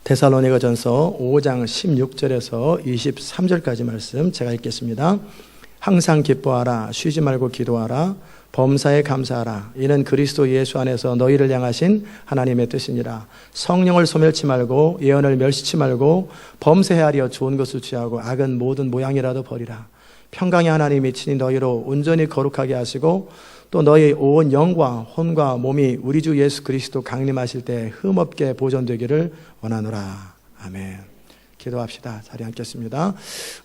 데살로니가전서 5장 16절에서 23절까지 말씀 제가 읽겠습니다. 항상 기뻐하라, 쉬지 말고 기도하라, 범사에 감사하라. 이는 그리스도 예수 안에서 너희를 향하신 하나님의 뜻이니라. 성령을 소멸치 말고 예언을 멸시치 말고 범세하려 좋은 것을 취하고 악은 모든 모양이라도 버리라. 평강의 하나님이 친히 너희로 온전히 거룩하게 하시고 또 너희 온 영과 혼과 몸이 우리 주 예수 그리스도 강림하실 때 흠없게 보존되기를 원하노라. 아멘. 기도합시다. 자리에 앉겠습니다.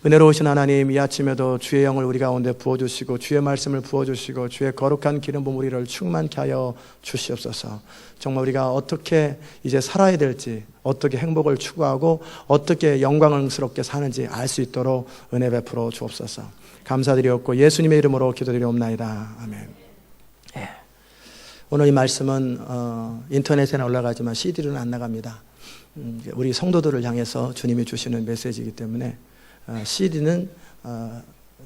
은혜로우신 하나님, 이 아침에도 주의 영을 우리 가운데 부어주시고 주의 말씀을 부어주시고 주의 거룩한 기름 부음 우리를 충만케 하여 주시옵소서. 정말 우리가 어떻게 이제 살아야 될지, 어떻게 행복을 추구하고 어떻게 영광스럽게 사는지 알 수 있도록 은혜 베풀어 주옵소서. 감사드리옵고 예수님의 이름으로 기도드리옵나이다. 아멘. 오늘 이 말씀은 인터넷에는 올라가지만 CD로는 안 나갑니다. 우리 성도들을 향해서 주님이 주시는 메시지이기 때문에 CD는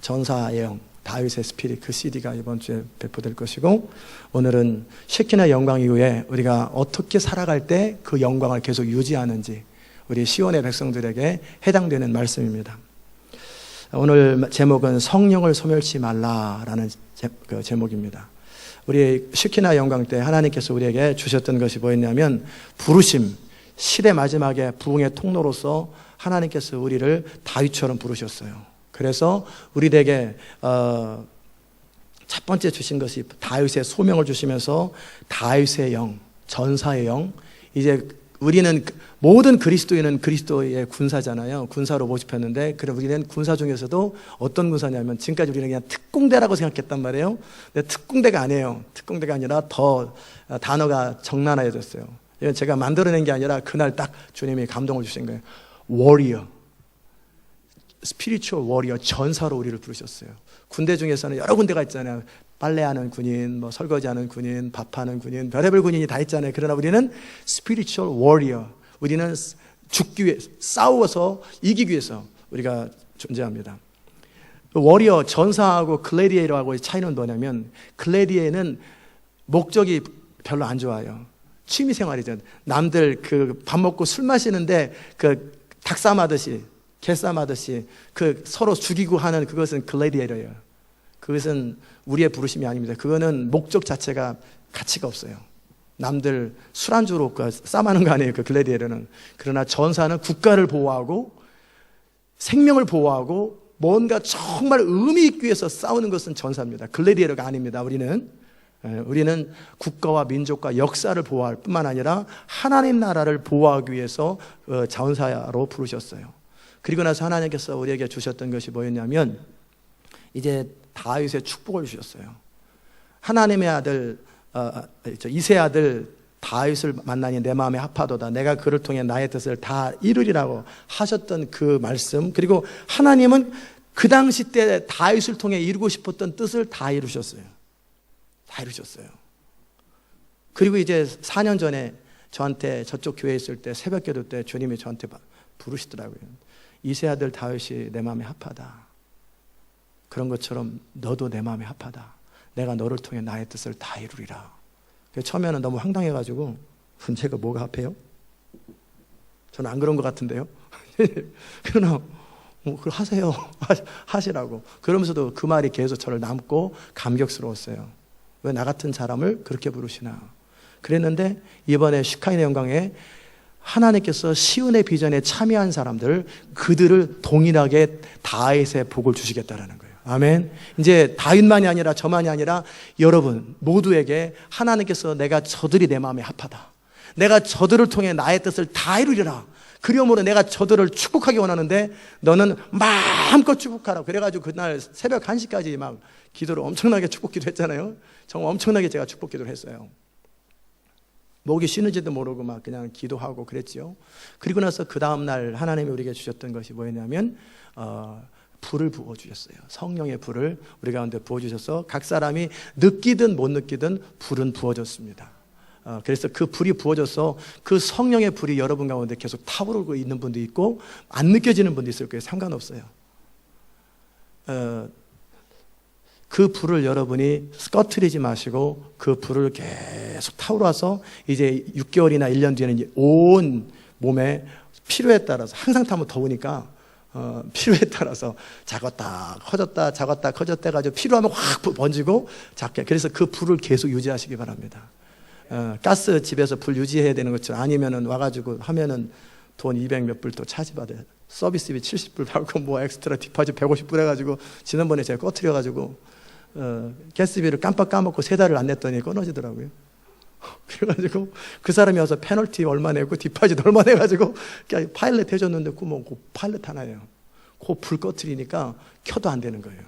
전사의 영, 다윗의 스피릿, 그 CD가 이번 주에 배포될 것이고, 오늘은 쉐키나 영광 이후에 우리가 어떻게 살아갈 때 그 영광을 계속 유지하는지 우리 시온의 백성들에게 해당되는 말씀입니다. 오늘 제목은 성령을 소멸치 말라라는 제목입니다. 우리 쉐키나 영광 때 하나님께서 우리에게 주셨던 것이 뭐였냐면 부르심, 시대 마지막에 부흥의 통로로서 하나님께서 우리를 다윗처럼 부르셨어요. 그래서 우리에게 첫 번째 주신 것이 다윗의 소명을 주시면서 다윗의 영, 전사의 영. 이제 우리는 모든 그리스도인은 그리스도의 군사잖아요. 군사로 모집했는데, 그럼 우리는 군사 중에서도 어떤 군사냐면 지금까지 우리는 그냥 특공대라고 생각했단 말이에요. 근데 특공대가 아니에요. 특공대가 아니라 더 단어가 정난해졌어요. 이건 제가 만들어낸 게 아니라 그날 딱 주님이 감동을 주신 거예요. 워리어, 스피리추얼 워리어, 전사로 우리를 부르셨어요. 군대 중에서는 여러 군대가 있잖아요. 빨래하는 군인, 뭐 설거지하는 군인, 밥하는 군인, 별의별 군인이 다 있잖아요. 그러나 우리는 스피리추얼 워리어, 우리는 죽기 위해, 싸워서 이기기 위해서 우리가 존재합니다. 워리어, 전사하고 글래디에이터하고의 차이는 뭐냐면, 글래디에이터는 목적이 별로 안 좋아요. 취미생활이죠. 남들 그 밥 먹고 술 마시는데 그 닭싸마듯이, 개싸마듯이 그 서로 죽이고 하는 그것은 글래디에이터예요. 그것은 우리의 부르심이 아닙니다. 그거는 목적 자체가 가치가 없어요. 남들 술안주로 싸마는 거 아니에요, 그 글래디에이터는. 그러나 전사는 국가를 보호하고 생명을 보호하고 뭔가 정말 의미 있기 위해서 싸우는 것은 전사입니다. 글래디에이터가 아닙니다. 우리는 국가와 민족과 역사를 보호할 뿐만 아니라 하나님 나라를 보호하기 위해서 전사로 부르셨어요. 그리고 나서 하나님께서 우리에게 주셨던 것이 뭐였냐면, 이제 다윗의 축복을 주셨어요. 하나님의 아들, 이세 아들 다윗을 만나니 내 마음에 합하도다. 내가 그를 통해 나의 뜻을 다 이루리라고 하셨던 그 말씀. 그리고 하나님은 그 당시 때 다윗을 통해 이루고 싶었던 뜻을 다 이루셨어요. 다 이루셨어요. 그리고 이제 4년 전에 저한테 저쪽 교회에 있을 때 새벽기도 때 주님이 저한테 부르시더라고요. 이세 아들 다윗이 내 마음에 합하다. 그런 것처럼 너도 내 마음에 합하다. 내가 너를 통해 나의 뜻을 다 이루리라. 처음에는 너무 황당해가지고 제가 뭐가 합해요? 저는 안 그런 것 같은데요. 그러나 그걸 하세요. 하시라고. 그러면서도 그 말이 계속 저를 남고 감격스러웠어요. 왜 나 같은 사람을 그렇게 부르시나. 그랬는데 이번에 슈카인의 영광에 하나님께서 시온의 비전에 참여한 사람들, 그들을 동일하게 다윗의 복을 주시겠다라는 거예요. 아멘. 이제 다윗만이 아니라 저만이 아니라 여러분 모두에게 하나님께서 내가 저들이 내 마음에 합하다. 내가 저들을 통해 나의 뜻을 다 이루리라. 그러므로 내가 저들을 축복하기 원하는데 너는 마음껏 축복하라. 그래가지고 그날 새벽 1시까지 막 기도를 엄청나게 축복 기도했잖아요. 정말 엄청나게 제가 축복 기도를 했어요. 목이 쉬는지도 모르고 막 그냥 기도하고 그랬죠. 그리고 나서 그 다음날 하나님이 우리에게 주셨던 것이 뭐였냐면 불을 부어주셨어요. 성령의 불을 우리 가운데 부어주셔서 각 사람이 느끼든 못 느끼든 불은 부어졌습니다. 그래서 그 불이 부어져서 그 성령의 불이 여러분 가운데 계속 타오르고 있는 분도 있고 안 느껴지는 분도 있을 거예요. 상관없어요. 그 불을 여러분이 꺼트리지 마시고 그 불을 계속 타오르서 이제 6개월이나 1년 뒤에는 온 몸에 필요에 따라서 항상 타면 더우니까 필요에 따라서 작았다 커졌다 작았다 커졌다 해가지고 필요하면 확 번지고 작게, 그래서 그 불을 계속 유지하시기 바랍니다. 가스 집에서 불 유지해야 되는 것처럼 아니면은 와가지고 하면은 돈 200 몇 불 또 차지받아요. 서비스비 70불 받고 뭐 엑스트라 디파짓 150불 해가지고 지난번에 제가 꺼트려가지고 가스비를 깜빡 까먹고 3달을 안 냈더니 끊어지더라고요. 그래가지고 그 사람이 와서 페널티 얼마 내고 디파짓 얼마 내가지고 파일럿 해줬는데 그 파일럿 하나예요. 그 불 꺼트리니까 켜도 안 되는 거예요.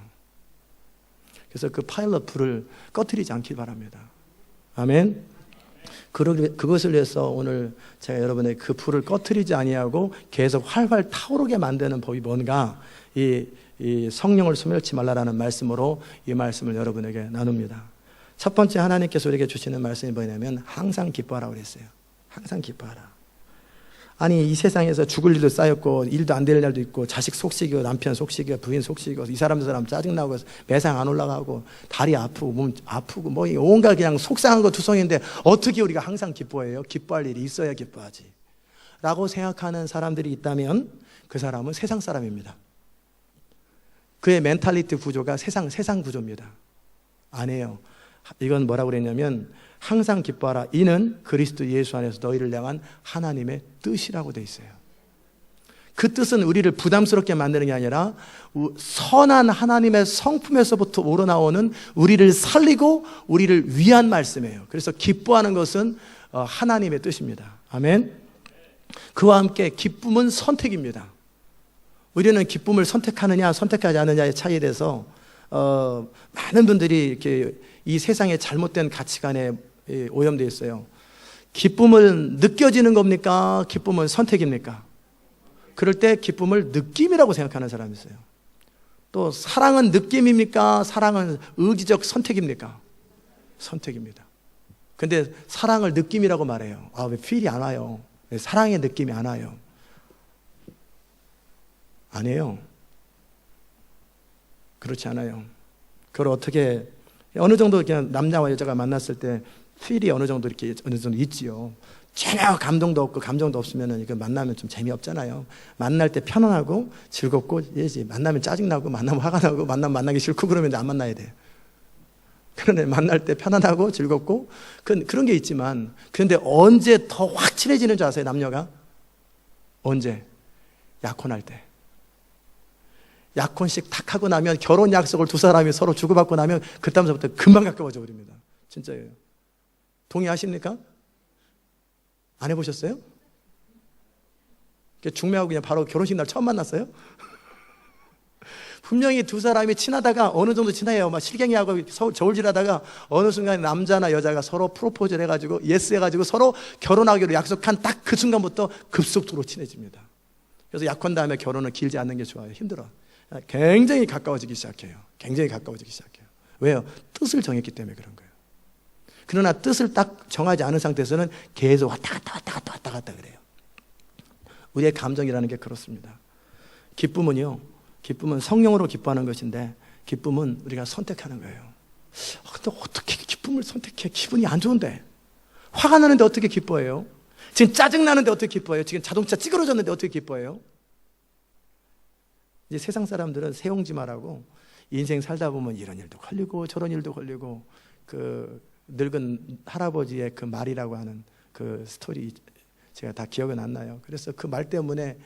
그래서 그 파일럿 불을 꺼트리지 않길 바랍니다. 아멘. 그것을 위해서 오늘 제가 여러분의 그 불을 꺼트리지 아니하고 계속 활활 타오르게 만드는 법이 뭔가, 이 성령을 소멸치 말라라는 말씀으로 이 말씀을 여러분에게 나눕니다. 첫 번째, 하나님께서 우리에게 주시는 말씀이 뭐냐면 항상 기뻐하라고 그랬어요. 항상 기뻐하라. 아니, 이 세상에서 죽을 일도 쌓였고 일도 안 될 날도 있고 자식 속식이고 남편 속식이고 부인 속식이고 이 사람 저 사람 짜증나고 매상 안 올라가고 다리 아프고 몸 아프고 뭐 온갖 그냥 속상한 거 투성인데 어떻게 우리가 항상 기뻐해요? 기뻐할 일이 있어야 기뻐하지 라고 생각하는 사람들이 있다면 그 사람은 세상 사람입니다. 그의 멘탈리티 구조가 세상 구조입니다. 아니에요. 이건 뭐라고 그랬냐면 항상 기뻐하라. 이는 그리스도 예수 안에서 너희를 향한 하나님의 뜻이라고 돼 있어요. 그 뜻은 우리를 부담스럽게 만드는 게 아니라 선한 하나님의 성품에서부터 우러나오는 우리를 살리고 우리를 위한 말씀이에요. 그래서 기뻐하는 것은 하나님의 뜻입니다. 아멘. 그와 함께 기쁨은 선택입니다. 우리는 기쁨을 선택하느냐 선택하지 않느냐의 차이에 대해서 많은 분들이 이렇게 이 세상의 잘못된 가치관에 오염되어 있어요. 기쁨은 느껴지는 겁니까? 기쁨은 선택입니까? 그럴 때 기쁨을 느낌이라고 생각하는 사람이 있어요. 또 사랑은 느낌입니까? 사랑은 의지적 선택입니까? 선택입니다. 근데 사랑을 느낌이라고 말해요. 왜 필이 안 와요? 왜 사랑의 느낌이 안 와요? 아니에요. 그렇지 않아요. 그걸 어떻게 어느 정도 그냥 남자와 여자가 만났을 때 필이 어느 정도 이렇게 어느 정도 있지요. 전혀 감동도 없고 감정도 없으면 이거 만나면 좀 재미없잖아요. 만날 때 편안하고 즐겁고 예지. 만나면 짜증나고 만나면 화가 나고 만나면 만나기 싫고 그러면 안 만나야 돼. 그런데 만날 때 편안하고 즐겁고 그런 게 있지만, 그런데 언제 더 확 친해지는 줄 아세요? 남녀가 언제? 약혼할 때. 약혼식 탁 하고 나면, 결혼 약속을 두 사람이 서로 주고받고 나면 그다음부터 금방 가까워져 버립니다. 진짜예요. 동의하십니까? 안 해보셨어요? 중매하고 그냥 바로 결혼식 날 처음 만났어요? 분명히 두 사람이 친하다가 어느 정도 친해요. 막 실갱이하고 저울질하다가 어느 순간 남자나 여자가 서로 프로포즈를 해가지고 예스 해가지고 서로 결혼하기로 약속한 딱 그 순간부터 급속도로 친해집니다. 그래서 약혼 다음에 결혼은 길지 않는 게 좋아요. 힘들어. 굉장히 가까워지기 시작해요. 굉장히 가까워지기 시작해요. 왜요? 뜻을 정했기 때문에 그런 거예요. 그러나 뜻을 딱 정하지 않은 상태에서는 계속 왔다 갔다 그래요. 우리의 감정이라는 게 그렇습니다. 기쁨은 성령으로 기뻐하는 것인데, 기쁨은 우리가 선택하는 거예요. 근데 어떻게 기쁨을 선택해? 기분이 안 좋은데. 화가 나는데 어떻게 기뻐해요? 지금 짜증 나는데 어떻게 기뻐해요? 지금 자동차 찌그러졌는데 어떻게 기뻐해요? 이제 세상 사람들은 세옹지마라고 인생 살다 보면 이런 일도 걸리고 저런 일도 걸리고, 그 늙은 할아버지의 그 말이라고 하는 그 스토리 제가 다 기억은 안 나요. 그래서 그 말 때문에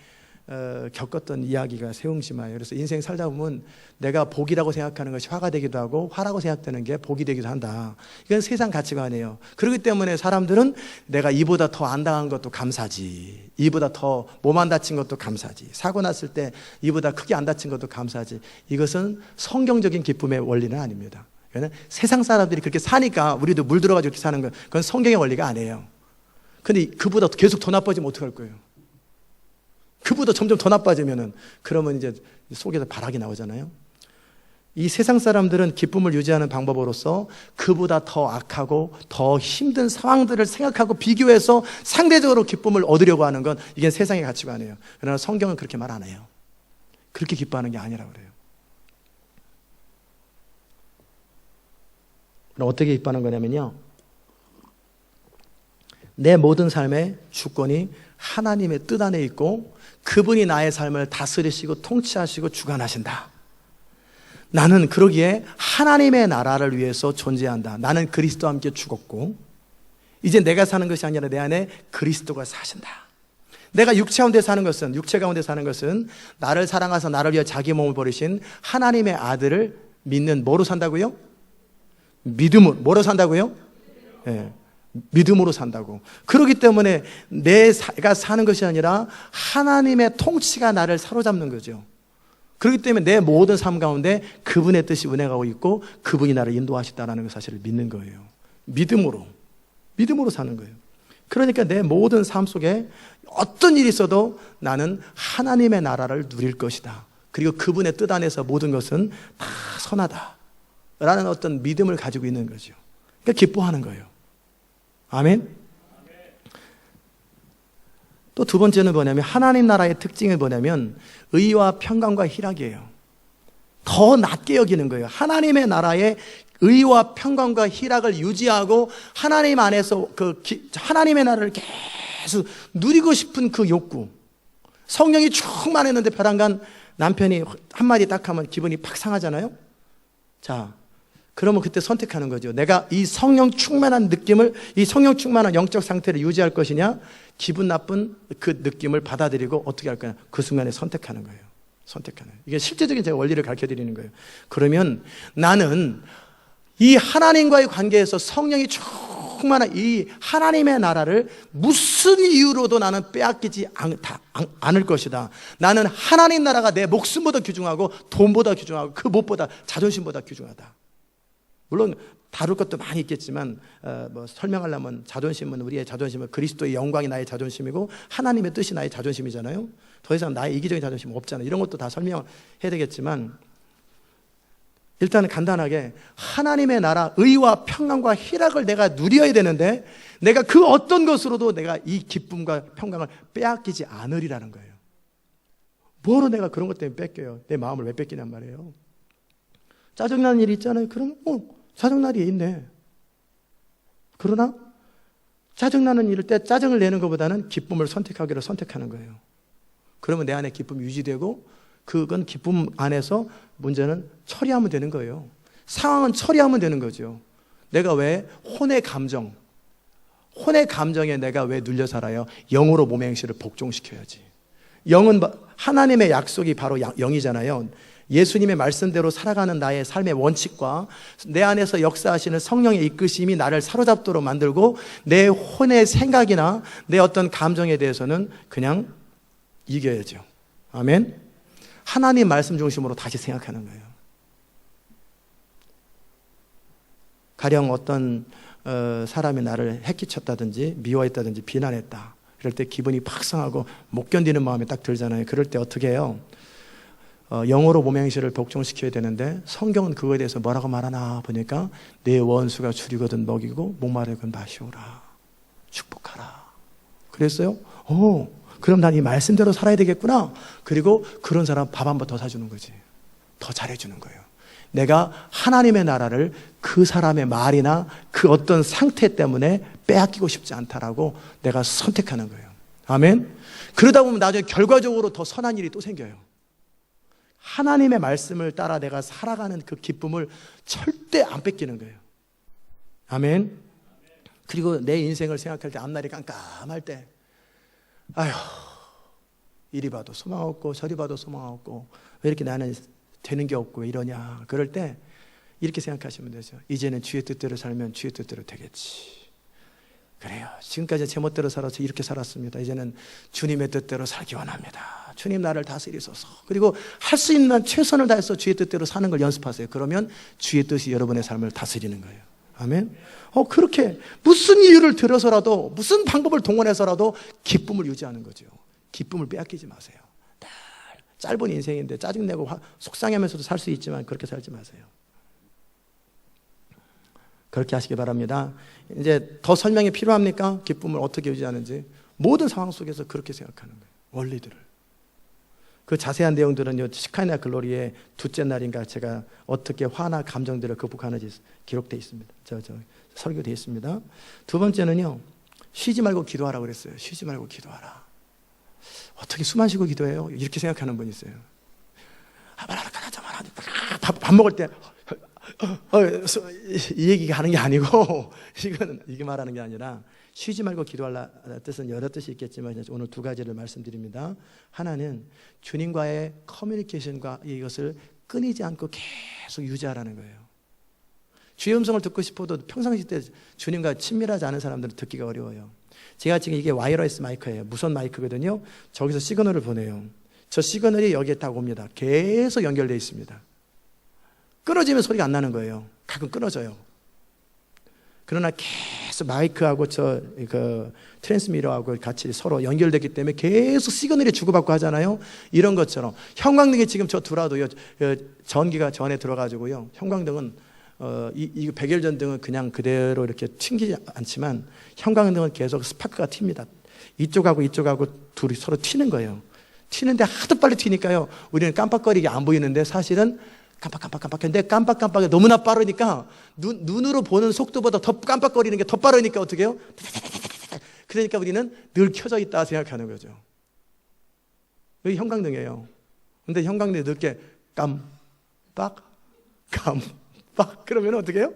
겪었던 이야기가 세옹지마예요. 그래서 인생 살다 보면 내가 복이라고 생각하는 것이 화가 되기도 하고 화라고 생각되는 게 복이 되기도 한다. 이건 세상 가치관이에요. 그렇기 때문에 사람들은 내가 이보다 더 안 당한 것도 감사지, 이보다 더 몸 안 다친 것도 감사지, 사고 났을 때 이보다 크게 안 다친 것도 감사지. 이것은 성경적인 기쁨의 원리는 아닙니다. 세상 사람들이 그렇게 사니까 우리도 물들어가지고 이렇게 사는 거예요. 그건 성경의 원리가 아니에요. 근데 그보다 계속 더 나빠지면 어떡할 거예요? 그보다 점점 더 나빠지면은, 그러면 이제 속에서 발악이 나오잖아요. 이 세상 사람들은 기쁨을 유지하는 방법으로서 그보다 더 악하고 더 힘든 상황들을 생각하고 비교해서 상대적으로 기쁨을 얻으려고 하는 건, 이게 세상의 가치관이에요. 그러나 성경은 그렇게 말 안 해요. 그렇게 기뻐하는 게 아니라고 그래요. 그럼 어떻게 기뻐하는 거냐면요, 내 모든 삶의 주권이 하나님의 뜻 안에 있고 그분이 나의 삶을 다스리시고 통치하시고 주관하신다. 나는 그러기에 하나님의 나라를 위해서 존재한다. 나는 그리스도와 함께 죽었고 이제 내가 사는 것이 아니라 내 안에 그리스도가 사신다. 내가 육체 가운데 사는 것은 나를 사랑하사 나를 위해 자기 몸을 버리신 하나님의 아들을 믿는 뭐로 산다고요? 믿음으로. 뭐로 산다고요? 네, 믿음으로 산다고. 그렇기 때문에 내가 사는 것이 아니라 하나님의 통치가 나를 사로잡는 거죠. 그렇기 때문에 내 모든 삶 가운데 그분의 뜻이 운행하고 있고 그분이 나를 인도하시다라는 사실을 믿는 거예요. 믿음으로 사는 거예요. 그러니까 내 모든 삶 속에 어떤 일이 있어도 나는 하나님의 나라를 누릴 것이다. 그리고 그분의 뜻 안에서 모든 것은 다 선하다 라는 어떤 믿음을 가지고 있는 거죠. 그러니까 기뻐하는 거예요. 아멘. 또 두 번째는 뭐냐면 하나님 나라의 특징이 뭐냐면 의와 평강과 희락이에요. 더 낮게 여기는 거예요. 하나님의 나라의 의와 평강과 희락을 유지하고 하나님 안에서 하나님의 나라를 계속 누리고 싶은 그 욕구. 성령이 충만했는데 벼랑간 남편이 한마디 딱 하면 기분이 팍 상하잖아요. 자, 그러면 그때 선택하는 거죠. 내가 이 성령 충만한 느낌을, 이 성령 충만한 영적 상태를 유지할 것이냐, 기분 나쁜 그 느낌을 받아들이고 어떻게 할 거냐. 그 순간에 선택하는 거예요. 이게 실제적인 제가 원리를 가르쳐 드리는 거예요. 그러면 나는 이 하나님과의 관계에서 성령이 충만한 이 하나님의 나라를 무슨 이유로도 나는 빼앗기지 않을 것이다. 나는 하나님 나라가 내 목숨보다 귀중하고 돈보다 귀중하고 그 무엇보다 자존심보다 귀중하다. 물론 다룰 것도 많이 있겠지만 설명하려면 자존심은 우리의 자존심은 그리스도의 영광이 나의 자존심이고 하나님의 뜻이 나의 자존심이잖아요. 더 이상 나의 이기적인 자존심은 없잖아요. 이런 것도 다 설명해야 되겠지만 일단은 간단하게 하나님의 나라 의와 평강과 희락을 내가 누려야 되는데 내가 그 어떤 것으로도 내가 이 기쁨과 평강을 빼앗기지 않으리라는 거예요. 뭐로 내가 그런 것 때문에 뺏겨요? 내 마음을 왜 뺏기냔 말이에요. 짜증나는 일이 있잖아요. 그럼 짜증날 일이 있네. 그러나 짜증나는 일일 때 짜증을 내는 것보다는 기쁨을 선택하기를 선택하는 거예요. 그러면 내 안에 기쁨이 유지되고 그건 기쁨 안에서 문제는 처리하면 되는 거예요. 상황은 처리하면 되는 거죠. 내가 왜 혼의 감정에 내가 왜 눌려 살아요? 영으로 몸의 행실을 복종시켜야지. 영은 하나님의 약속이 바로 영이잖아요. 예수님의 말씀대로 살아가는 나의 삶의 원칙과 내 안에서 역사하시는 성령의 이끄심이 나를 사로잡도록 만들고 내 혼의 생각이나 내 어떤 감정에 대해서는 그냥 이겨야죠. 아멘. 하나님 말씀 중심으로 다시 생각하는 거예요. 가령 어떤 사람이 나를 해끼쳤다든지 미워했다든지 비난했다. 그럴 때 기분이 팍 상하고 못 견디는 마음이 딱 들잖아요. 그럴 때 어떻게 해요? 영어로 몸의 행실을 복종시켜야 되는데 성경은 그거에 대해서 뭐라고 말하나 보니까 내 원수가 줄이거든 먹이고 목마르건 마시오라. 축복하라. 그랬어요? 그럼 난 이 말씀대로 살아야 되겠구나. 그리고 그런 사람 밥 한 번 더 사주는 거지. 더 잘해주는 거예요. 내가 하나님의 나라를 그 사람의 말이나 그 어떤 상태 때문에 빼앗기고 싶지 않다라고 내가 선택하는 거예요. 아멘. 그러다 보면 나중에 결과적으로 더 선한 일이 또 생겨요. 하나님의 말씀을 따라 내가 살아가는 그 기쁨을 절대 안 뺏기는 거예요. 아멘. 그리고 내 인생을 생각할 때 앞날이 깜깜할 때 아휴, 이리 봐도 소망 없고 저리 봐도 소망 없고 왜 이렇게 나는 되는 게 없고 왜 이러냐. 그럴 때 이렇게 생각하시면 되죠. 이제는 주의 뜻대로 살면 주의 뜻대로 되겠지. 그래요. 지금까지 제멋대로 살아서 이렇게 살았습니다. 이제는 주님의 뜻대로 살기 원합니다. 주님 나를 다스리소서. 그리고 할 수 있는 최선을 다해서 주의 뜻대로 사는 걸 연습하세요. 그러면 주의 뜻이 여러분의 삶을 다스리는 거예요. 아멘. 그렇게 무슨 이유를 들어서라도 무슨 방법을 동원해서라도 기쁨을 유지하는 거죠. 기쁨을 빼앗기지 마세요. 짧은 인생인데 짜증내고 속상하면서도 살 수 있지만 그렇게 살지 마세요. 그렇게 하시기 바랍니다. 이제 더 설명이 필요합니까? 기쁨을 어떻게 유지하는지. 모든 상황 속에서 그렇게 생각하는 거예요. 원리들을. 그 자세한 내용들은요, 시카나 글로리의 둘째 날인가 제가 어떻게 화나 감정들을 극복하는지 기록되어 있습니다. 설교되어 있습니다. 두 번째는요, 쉬지 말고 기도하라고 그랬어요. 쉬지 말고 기도하라. 어떻게 숨 안 쉬고 기도해요? 이렇게 생각하는 분이 있어요. 밥 먹을 때 이 얘기가 하는 게 아니고 이게 말하는 게 아니라 쉬지 말고 기도하라 뜻은 여러 뜻이 있겠지만 오늘 두 가지를 말씀드립니다. 하나는 주님과의 커뮤니케이션과 이것을 끊이지 않고 계속 유지하라는 거예요. 주의 음성을 듣고 싶어도 평상시 때 주님과 친밀하지 않은 사람들은 듣기가 어려워요. 제가 지금 이게 와이어리스 마이크예요. 무선 마이크거든요. 저기서 시그널을 보내요. 저 시그널이 여기에 딱 옵니다. 계속 연결되어 있습니다. 끊어지면 소리가 안 나는 거예요. 가끔 끊어져요. 그러나 계속 마이크하고 트랜스미터하고 같이 서로 연결되기 때문에 계속 시그널이 주고받고 하잖아요. 이런 것처럼 형광등이 지금 저 들어와도요, 전기가 전에 들어가지고요. 형광등은 이 백열전등은 그냥 그대로 이렇게 튕기지 않지만 형광등은 계속 스파크가 튑니다. 이쪽하고 이쪽하고 둘이 서로 튀는 거예요. 튀는데 하도 빨리 튀니까요. 우리는 깜빡거리게 안 보이는데 사실은 깜빡깜빡깜빡했는데 깜빡깜빡이 너무나 빠르니까 눈으로 보는 속도보다 더 깜빡거리는 게 더 빠르니까 어떻게 해요? 그러니까 우리는 늘 켜져 있다 생각하는 거죠. 여기 형광등이에요. 근데 형광등이 늦게 깜빡 그러면 어떻게 해요?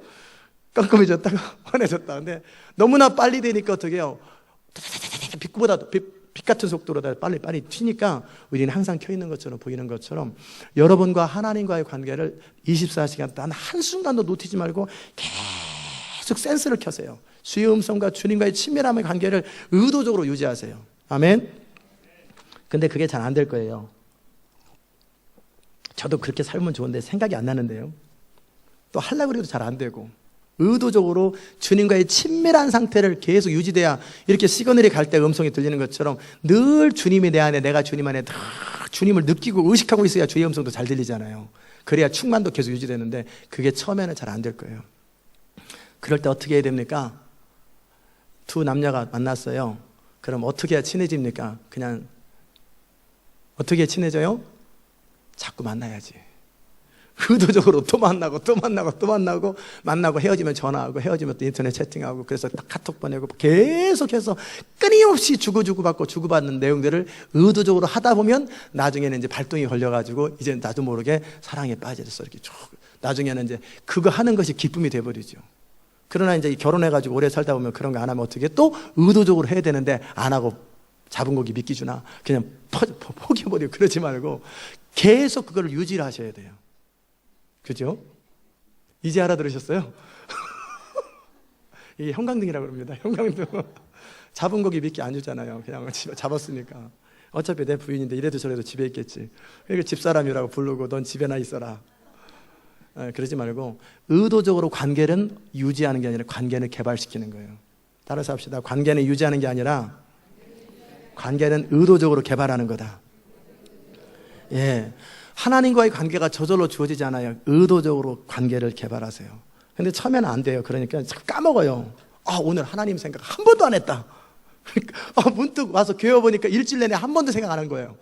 깜깜해졌다가 환해졌다. 근데 너무나 빨리 되니까 어떻게 해요? 빛 같은 속도로 빨리 튀니까 우리는 항상 켜 있는 것처럼 보이는 것처럼 여러분과 하나님과의 관계를 24시간 단 한순간도 놓치지 말고 계속 센스를 켜세요. 주의 음성과 주님과의 친밀함의 관계를 의도적으로 유지하세요. 아멘. 근데 그게 잘 안 될 거예요. 저도 그렇게 살면 좋은데 생각이 안 나는데요. 또 하려고 해도 잘 안 되고 의도적으로 주님과의 친밀한 상태를 계속 유지돼야 이렇게 시그널이 갈 때 음성이 들리는 것처럼 늘 주님이 내 안에 내가 주님 안에 늘 주님을 느끼고 의식하고 있어야 주의 음성도 잘 들리잖아요. 그래야 충만도 계속 유지되는데 그게 처음에는 잘 안 될 거예요. 그럴 때 어떻게 해야 됩니까? 두 남녀가 만났어요. 그럼 어떻게 해야 친해집니까? 그냥 어떻게 친해져요? 자꾸 만나야지. 의도적으로 또 만나고 헤어지면 전화하고 헤어지면 또 인터넷 채팅하고 그래서 딱 카톡 보내고 계속해서 끊임없이 주고받는 내용들을 의도적으로 하다 보면 나중에는 이제 발동이 걸려가지고 이제 나도 모르게 사랑에 빠져서 이렇게 쭉 나중에는 이제 그거 하는 것이 기쁨이 돼버리죠. 그러나 이제 결혼해가지고 오래 살다 보면 그런 거 안 하면 어떻게 또 의도적으로 해야 되는데 안 하고 잡은 고기 믿기 주나 그냥 포기해버리고 그러지 말고 계속 그걸 유지를 하셔야 돼요. 그죠? 이제 알아들으셨어요? 이게 형광등이라고 합니다. 형광등. 잡은 고기 믿기 안 주잖아요. 그냥 잡았으니까. 어차피 내 부인인데 이래도 저래도 집에 있겠지. 그러니까 집사람이라고 부르고 넌 집에나 있어라. 그러지 말고 의도적으로 관계는 유지하는 게 아니라 관계는 개발시키는 거예요. 따라서 합시다. 관계는 유지하는 게 아니라 관계는 의도적으로 개발하는 거다. 예. 하나님과의 관계가 저절로 주어지지 않아요. 의도적으로 관계를 개발하세요. 근데 처음에는 안 돼요. 그러니까 자꾸 까먹어요. 오늘 하나님 생각 한 번도 안 했다. 문득 와서 교회 보니까 일주일 내내 한 번도 생각 안 한 거예요.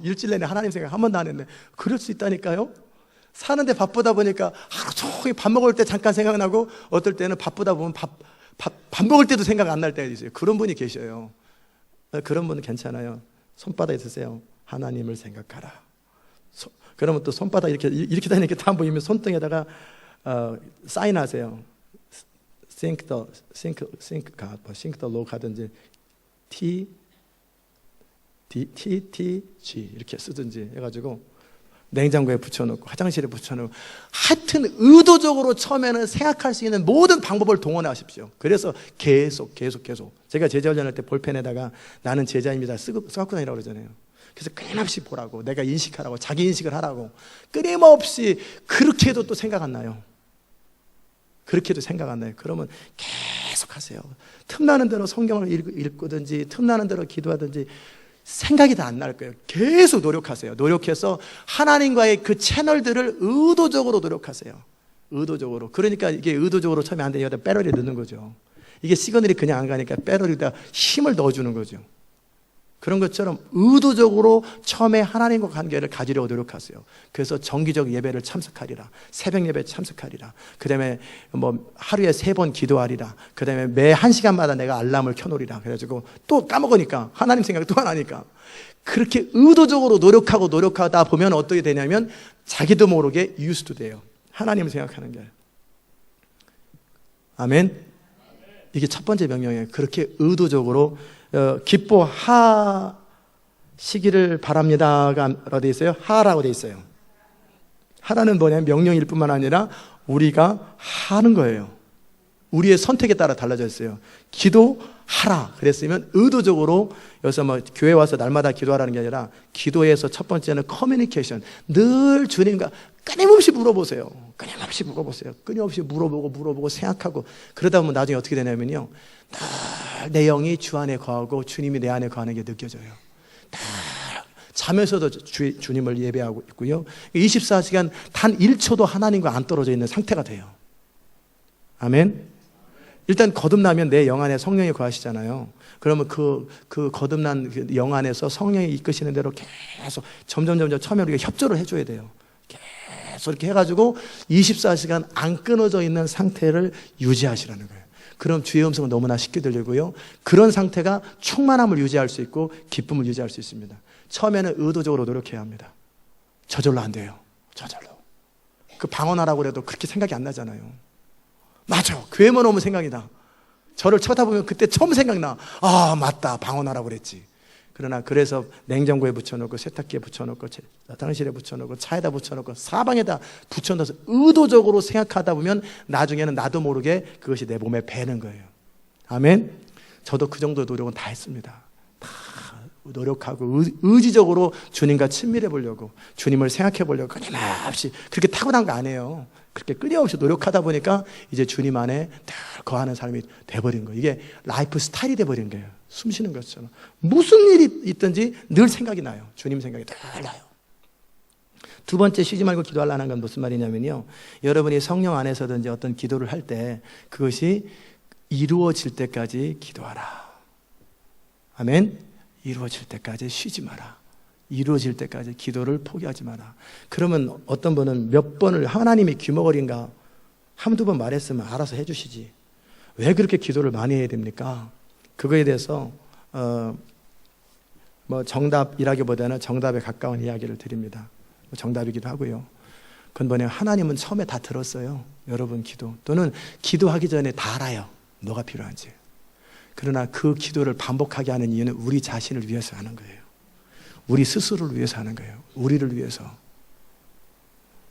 일주일 내내 하나님 생각 한 번도 안 했네. 그럴 수 있다니까요. 사는데 바쁘다 보니까 하루 종일 밥 먹을 때 잠깐 생각나고 어떨 때는 바쁘다 보면 밥 먹을 때도 생각 안 날 때가 있어요. 그런 분이 계셔요. 그런 분은 괜찮아요. 손바닥에 드세요. 하나님을 생각하라. 그러면 또 손바닥 이렇게 다니니까 다 안 보이면 손등에다가 사인하세요. Think the Lord 하든지 T G 이렇게 쓰든지 해가지고 냉장고에 붙여놓고 화장실에 붙여놓고 하여튼 의도적으로 처음에는 생각할 수 있는 모든 방법을 동원하십시오. 그래서 계속 제가 제자 훈련할 때 볼펜에다가 나는 제자입니다 써갖고 다니라고 그러잖아요. 그래서 끊임없이 보라고 내가 인식하라고 자기 인식을 하라고 끊임없이 그렇게 해도 또 생각 안 나요. 그렇게도 생각 안 나요. 그러면 계속 하세요. 틈나는 대로 성경을 읽든지 틈나는 대로 기도하든지 생각이 다 안 날 거예요. 계속 노력하세요. 노력해서 하나님과의 그 채널들을 의도적으로 노력하세요. 의도적으로. 그러니까 이게 의도적으로 처음에 안 되니까 배럴이 넣는 거죠. 이게 시그널이 그냥 안 가니까 배럴에다 힘을 넣어주는 거죠. 그런 것처럼 의도적으로 처음에 하나님과 관계를 가지려고 노력하세요. 그래서 정기적 예배를 참석하리라. 새벽 예배 참석하리라. 그 다음에 하루에 3번 기도하리라. 그 다음에 매 1시간마다 내가 알람을 켜놓으리라. 그래가지고 또 까먹으니까 하나님 생각이 또 안 하니까 그렇게 의도적으로 노력하다 보면 어떻게 되냐면 자기도 모르게 used 돼요. 하나님을 생각하는 게. 아멘. 이게 첫 번째 명령이에요. 그렇게 의도적으로 기뻐하시기를 바랍니다가 되어 있어요. 하라고 되어 있어요. 하라는 뭐냐면 명령일 뿐만 아니라 우리가 하는 거예요. 우리의 선택에 따라 달라져 있어요. 기도하라 그랬으면 의도적으로, 여기서 뭐 교회 와서 날마다 기도하라는 게 아니라 기도에서 첫 번째는 커뮤니케이션. 늘 주님과 끊임없이 물어보세요. 끊임없이 물어보고 생각하고, 그러다 보면 나중에 어떻게 되냐면요, 늘 내 영이 주 안에 거하고 주님이 내 안에 거하는 게 느껴져요. 늘 잠에서도 주님을 예배하고 있고요, 24시간 단 1초도 하나님과 안 떨어져 있는 상태가 돼요. 아멘. 일단 거듭나면 내 영 안에 성령이 거하시잖아요. 그러면 그 거듭난 영 안에서 성령이 이끄시는 대로 계속 점점 처음에 우리가 협조를 해줘야 돼요. 계속 이렇게 해가지고 24시간 안 끊어져 있는 상태를 유지하시라는 거예요. 그럼 주의 음성은 너무나 쉽게 들리고요, 그런 상태가 충만함을 유지할 수 있고 기쁨을 유지할 수 있습니다. 처음에는 의도적으로 노력해야 합니다. 저절로 안 돼요. 저절로. 그 방언하라고 해도 그렇게 생각이 안 나잖아요. 맞아, 교회만 오면 생각이 나. 저를 쳐다보면 그때 처음 생각나. 아, 맞다, 방언하라고 그랬지. 그러나 그래서 냉장고에 붙여놓고, 세탁기에 붙여놓고, 화장실에 붙여놓고, 차에다 붙여놓고, 사방에다 붙여넣어서 의도적으로 생각하다 보면 나중에는 나도 모르게 그것이 내 몸에 배는 거예요. 아멘. 저도 그 정도 노력은 다 했습니다. 다 노력하고 의지적으로 주님과 친밀해 보려고, 주님을 생각해 보려고 끊임없이, 그렇게 타고난 거 아니에요. 그렇게 끊임없이 노력하다 보니까 이제 주님 안에 늘 거하는 사람이 돼버린 거예요. 이게 라이프 스타일이 돼버린 거예요. 숨 쉬는 것처럼. 무슨 일이 있든지 늘 생각이 나요. 주님 생각이 늘 나요. 두 번째, 쉬지 말고 기도하라는 건 무슨 말이냐면요, 여러분이 성령 안에서든지 어떤 기도를 할 때 그것이 이루어질 때까지 기도하라. 아멘. 이루어질 때까지 쉬지 마라. 이루어질 때까지 기도를 포기하지 마라. 그러면 어떤 분은 몇 번을 하나님이 귀머거리인가 한두 번 말했으면 알아서 해주시지, 왜 그렇게 기도를 많이 해야 됩니까? 그거에 대해서 뭐 정답이라기보다는 정답에 가까운 이야기를 드립니다. 정답이기도 하고요. 그건 뭐냐면 하나님은 처음에 다 들었어요. 여러분 기도, 또는 기도하기 전에 다 알아요, 뭐가 필요한지. 그러나 그 기도를 반복하게 하는 이유는 우리 자신을 위해서 하는 거예요. 우리 스스로를 위해서 하는 거예요. 우리를 위해서.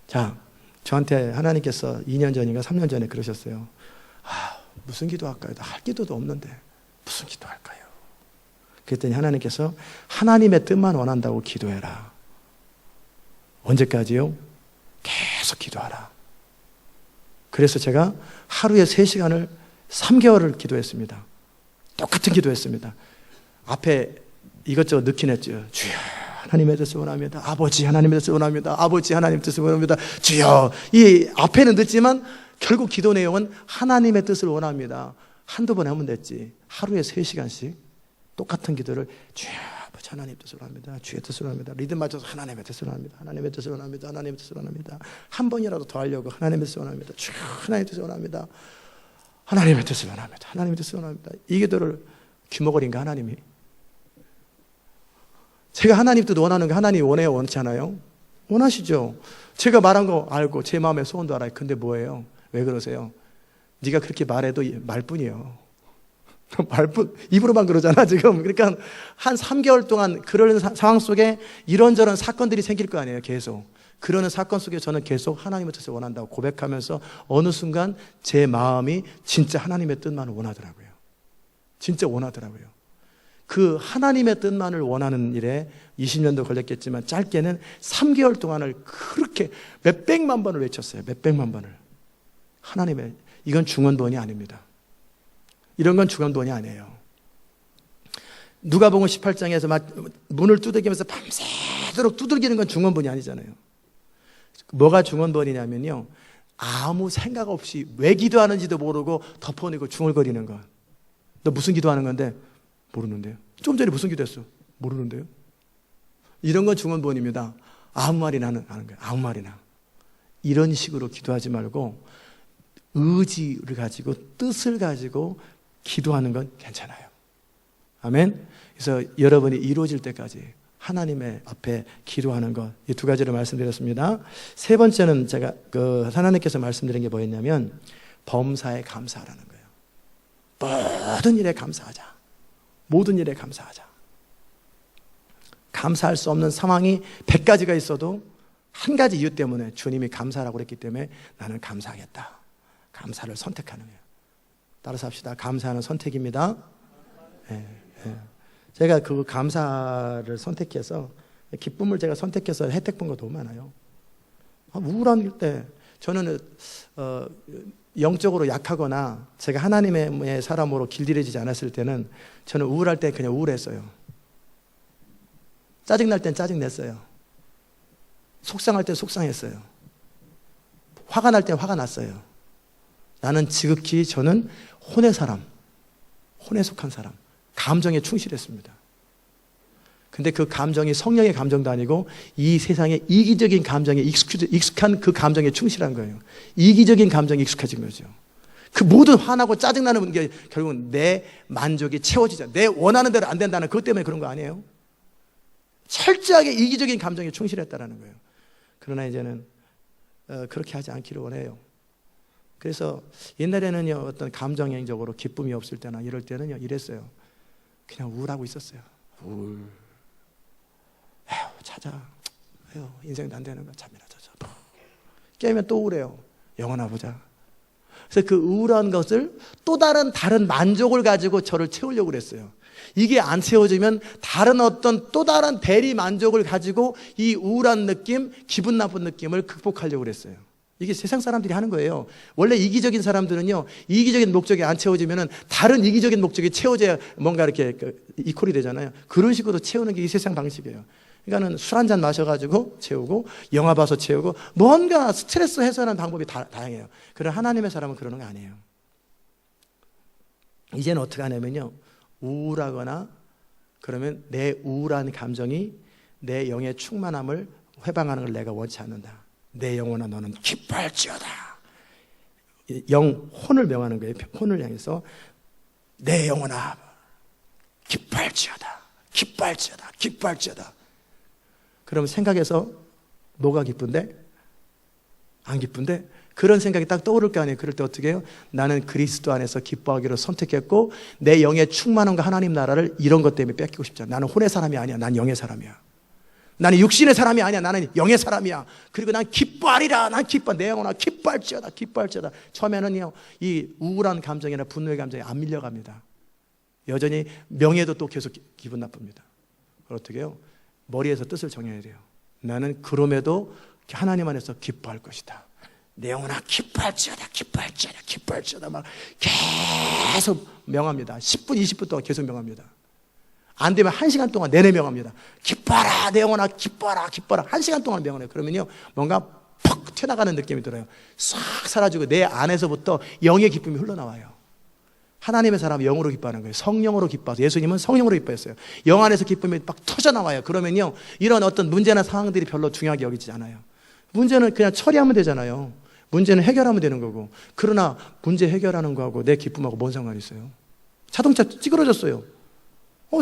자, 저한테 하나님께서 2년 전인가 3년 전에 그러셨어요. 무슨 기도할까요? 나 할 기도도 없는데 무슨 기도할까요? 그랬더니 하나님께서 하나님의 뜻만 원한다고 기도해라. 언제까지요? 계속 기도하라. 그래서 제가 하루에 3시간을 3개월을 기도했습니다. 똑같은 기도했습니다. 앞에 이것저것 넣긴 했죠. 주여 하나님의 뜻을 원합니다. 아버지 하나님의 뜻을 원합니다. 아버지 하나님의 뜻을 원합니다. 주여. 이 앞에는 늦지만 결국 기도 내용은 하나님의 뜻을 원합니다. 한두 번 하면 됐지. 하루에 3시간씩 똑같은 기도를 주여 아버지 하나님의 뜻을 원합니다. 주의 뜻을 원합니다. 리듬 맞춰서 하나님의 뜻을 원합니다. 하나님의 뜻을 원합니다. 하나님의 뜻을 원합니다. 한 번이라도 더 하려고 하나님의 뜻을 원합니다. 주여 하나님의 뜻을 원합니다. 하나님의 뜻을 원합니다. 하나님의 뜻을 원합니다. 이 기도를 귀머거리인가 하나님이? 제가 하나님 뜻 원하는 거 하나님이 원해요, 원치 않아요? 원하시죠. 제가 말한 거 알고 제 마음의 소원도 알아요. 근데 뭐예요? 왜 그러세요? 네가 그렇게 말해도 말뿐이에요. 말뿐, 입으로만 그러잖아 지금. 그러니까 한 3개월 동안 그런 상황 속에 이런저런 사건들이 생길 거 아니에요. 계속 그러는 사건 속에 저는 계속 하나님의 뜻을 원한다고 고백하면서 어느 순간 제 마음이 진짜 하나님의 뜻만을 원하더라고요. 진짜 원하더라고요. 그 하나님의 뜻만을 원하는 일에 20년도 걸렸겠지만 짧게는 3개월 동안을 그렇게 몇백만 번을 외쳤어요. 몇백만 번을. 하나님의, 이건 중언부언이 아닙니다. 이런 건 중언부언이 아니에요. 누가복음 18장에서 막 문을 두들기면서 밤새도록 두들기는 건 중언부언이 아니잖아요. 뭐가 중언부언이냐면요, 아무 생각 없이 왜 기도하는지도 모르고 덮어내고 중얼거리는 것. 너 무슨 기도하는 건데? 모르는데요. 좀 전에 무슨 기도했어? 모르는데요. 이런 건 중언부언입니다. 아무 말이나 하는 거예요. 아무 말이나. 이런 식으로 기도하지 말고 의지를 가지고 뜻을 가지고 기도하는 건 괜찮아요. 아멘. 그래서 여러분이 이루어질 때까지 하나님의 앞에 기도하는 것. 이 두 가지를 말씀드렸습니다. 세 번째는 제가 하나님께서 말씀드린 게 뭐였냐면 범사에 감사하라는 거예요. 모든 일에 감사하자. 모든 일에 감사하자. 감사할 수 없는 상황이 100가지가 있어도 한 가지 이유 때문에 주님이 감사하라고 그랬기 때문에 나는 감사하겠다. 감사를 선택하는 거예요. 따라서 합시다. 감사하는 선택입니다. 제가 그 감사를 선택해서, 기쁨을 제가 선택해서 혜택 본 거 너무 많아요. 우울할 때 저는 영적으로 약하거나 제가 하나님의 사람으로 길들여지지 않았을 때는 저는 우울할 때 그냥 우울했어요. 짜증날 땐 짜증냈어요. 속상할 땐 속상했어요. 화가 날 땐 화가 났어요. 나는 지극히 저는 혼의 사람, 혼에 속한 사람, 감정에 충실했습니다. 근데 그 감정이 성령의 감정도 아니고 이 세상의 이기적인 감정에 익숙한 그 감정에 충실한 거예요. 이기적인 감정에 익숙해진 거죠. 그 모든 화나고 짜증나는 게 결국은 내 만족이 채워지자. 내 원하는 대로 안 된다는 그것 때문에 그런 거 아니에요? 철저하게 이기적인 감정에 충실했다는 거예요. 그러나 이제는 그렇게 하지 않기를 원해요. 그래서 옛날에는요, 어떤 감정적으로 기쁨이 없을 때나 이럴 때는요, 이랬어요. 그냥 우울하고 있었어요. 우울. 에휴, 찾아. 에휴, 인생도 안 되는 거 잠이나 자자. 깨면 또 우울해요. 영화나 보자. 그래서 그 우울한 것을 또 다른 만족을 가지고 저를 채우려고 그랬어요. 이게 안 채워지면 다른 어떤 또 다른 대리 만족을 가지고 이 우울한 느낌, 기분 나쁜 느낌을 극복하려고 그랬어요. 이게 세상 사람들이 하는 거예요. 원래 이기적인 사람들은요, 이기적인 목적이 안 채워지면은 다른 이기적인 목적이 채워져야 뭔가 이렇게 이퀄이 되잖아요. 그런 식으로 채우는 게 이 세상 방식이에요. 그러니까는 술 한잔 마셔가지고 채우고, 영화 봐서 채우고, 뭔가 스트레스 해소하는 방법이 다양해요. 그러나 하나님의 사람은 그러는 거 아니에요. 이제는 어떻게 하냐면요, 우울하거나 그러면 내 우울한 감정이 내 영의 충만함을 회방하는 걸 내가 원치 않는다. 내 영혼아 너는 기뻐할지어다. 혼을 명하는 거예요. 혼을 향해서 내 영혼아 기뻐할지어다. 기뻐할지어다. 기뻐할지어다. 그러면 생각해서 뭐가 기쁜데? 안 기쁜데? 그런 생각이 딱 떠오를 거 아니에요. 그럴 때 어떻게 해요? 나는 그리스도 안에서 기뻐하기로 선택했고 내 영의 충만함과 하나님 나라를 이런 것 때문에 뺏기고 싶지 않아. 나는 혼의 사람이 아니야. 난 영의 사람이야. 나는 육신의 사람이 아니야. 나는 영의 사람이야. 그리고 난 기뻐하리라. 난 기뻐. 내 영혼아 기뻐할지어다. 기뻐할지어다. 처음에는요, 이 우울한 감정이나 분노의 감정이 안 밀려갑니다. 여전히 명예도 또 계속 기분 나쁩니다. 그걸 어떻게 해요? 머리에서 뜻을 정해야 돼요. 나는 그럼에도 하나님 안에서 기뻐할 것이다. 내 영혼아 기뻐할지어다. 기뻐할지어다. 기뻐할지어다. 막 계속 명합니다. 10분 20분 동안 계속 명합니다. 안 되면 1시간 동안 내내 명합니다. 기뻐라, 내 영혼아, 기뻐라, 기뻐라. 1시간 동안 명을 해요. 그러면요, 뭔가 퍽 튀어나가는 느낌이 들어요. 싹 사라지고 내 안에서부터 영의 기쁨이 흘러나와요. 하나님의 사람은 영으로 기뻐하는 거예요. 성령으로 기뻐하세요. 예수님은 성령으로 기뻐했어요. 영 안에서 기쁨이 막 터져나와요. 그러면요, 이런 어떤 문제나 상황들이 별로 중요하게 여기지 않아요. 문제는 그냥 처리하면 되잖아요. 문제는 해결하면 되는 거고. 그러나 문제 해결하는 거하고 내 기쁨하고 뭔 상관이 있어요? 자동차 찌그러졌어요.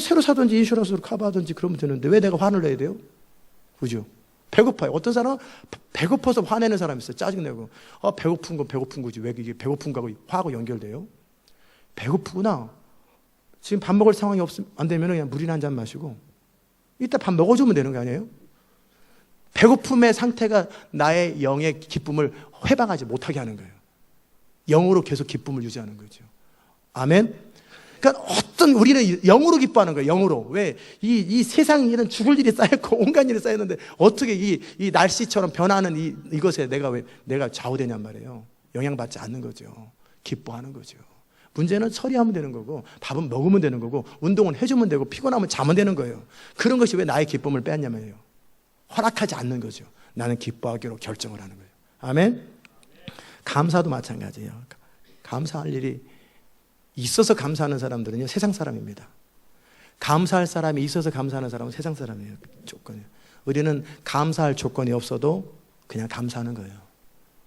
새로 사든지 인슈런스로 커버하든지 그러면 되는데 왜 내가 화를 내야 돼요? 그죠? 배고파요. 어떤 사람은 배고파서 화내는 사람이 있어요. 짜증내고. 배고픈 건 배고픈 거지. 왜 이게 배고픈 거하고 화하고 연결돼요? 배고프구나. 지금 밥 먹을 상황이 안 되면 그냥 물이나 한 잔 마시고 이따 밥 먹어주면 되는 거 아니에요? 배고픔의 상태가 나의 영의 기쁨을 회방하지 못하게 하는 거예요. 영으로 계속 기쁨을 유지하는 거죠. 아멘? 그러니까 우리는 영으로 기뻐하는 거예요. 영으로. 왜? 이 세상 일은 죽을 일이 쌓였고 온갖 일이 쌓였는데 어떻게 이 날씨처럼 변하는 이것에 내가 좌우되냔 말이에요. 영향받지 않는 거죠. 기뻐하는 거죠. 문제는 처리하면 되는 거고 밥은 먹으면 되는 거고 운동은 해주면 되고 피곤하면 자면 되는 거예요. 그런 것이 왜 나의 기쁨을 뺐냐면요. 허락하지 않는 거죠. 나는 기뻐하기로 결정을 하는 거예요. 아멘? 감사도 마찬가지예요. 감사할 일이 있어서 감사하는 사람들은요, 세상 사람입니다. 감사할 사람이 있어서 감사하는 사람은 세상 사람이에요. 조건이에요. 우리는 감사할 조건이 없어도 그냥 감사하는 거예요.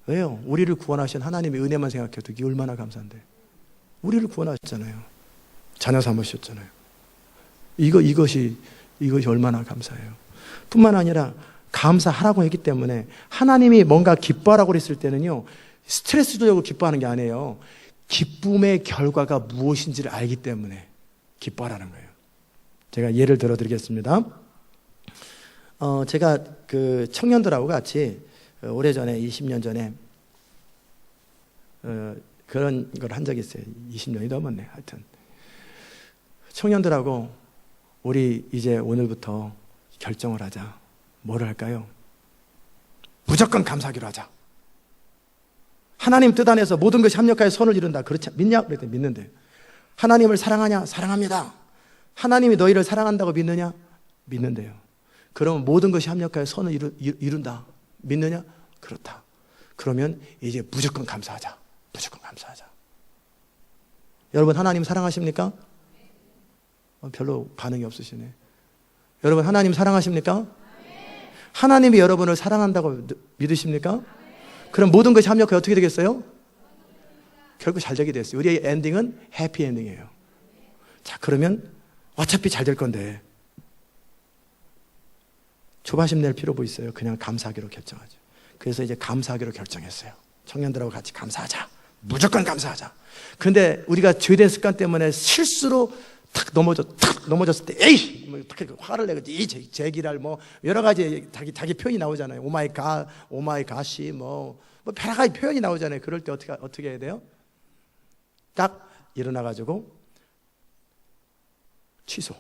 왜요? 우리를 구원하신 하나님의 은혜만 생각해도 이게 얼마나 감사한데. 우리를 구원하셨잖아요. 자녀 삼으셨잖아요. 이것이 이것이 얼마나 감사해요. 뿐만 아니라 감사하라고 했기 때문에 하나님이 뭔가 기뻐하라고 그랬을 때는요, 스트레스 주려고 기뻐하는 게 아니에요. 기쁨의 결과가 무엇인지를 알기 때문에 기뻐하라는 거예요. 제가 예를 들어 드리겠습니다. 제가 그 청년들하고 같이 오래전에 20년 전에 그런 걸 한 적이 있어요. 20년이 넘었네. 하여튼 청년들하고 우리 이제 오늘부터 결정을 하자. 뭐를 할까요? 무조건 감사하기로 하자. 하나님 뜻 안에서 모든 것이 합력하여 선을 이룬다. 그렇지 믿냐? 그랬더니 믿는데. 하나님을 사랑하냐? 사랑합니다. 하나님이 너희를 사랑한다고 믿느냐? 믿는데요. 그러면 모든 것이 합력하여 선을 이룬다. 믿느냐? 그렇다. 그러면 이제 무조건 감사하자. 무조건 감사하자. 여러분 하나님 사랑하십니까? 별로 반응이 없으시네. 여러분 하나님 사랑하십니까? 하나님이 여러분을 사랑한다고 믿으십니까? 그럼 모든 것이 합력하여 어떻게 되겠어요? 결국 잘 되게 됐어요. 우리의 엔딩은 해피 엔딩이에요. 자, 그러면 어차피 잘 될 건데 조바심 낼 필요 뭐 있어요? 그냥 감사하기로 결정하죠. 그래서 이제 감사하기로 결정했어요. 청년들하고 같이 감사하자. 무조건 감사하자. 근데 우리가 죄된 습관 때문에 실수로 탁 넘어졌을 때 에이! 뭐 화를 내고 이 제기랄 뭐 여러 가지 자기 표현이 나오잖아요. 오마이 갓이 뭐 여러 가지 표현이 나오잖아요. 그럴 때 어떻게 해야 돼요? 딱 일어나 가지고 취소.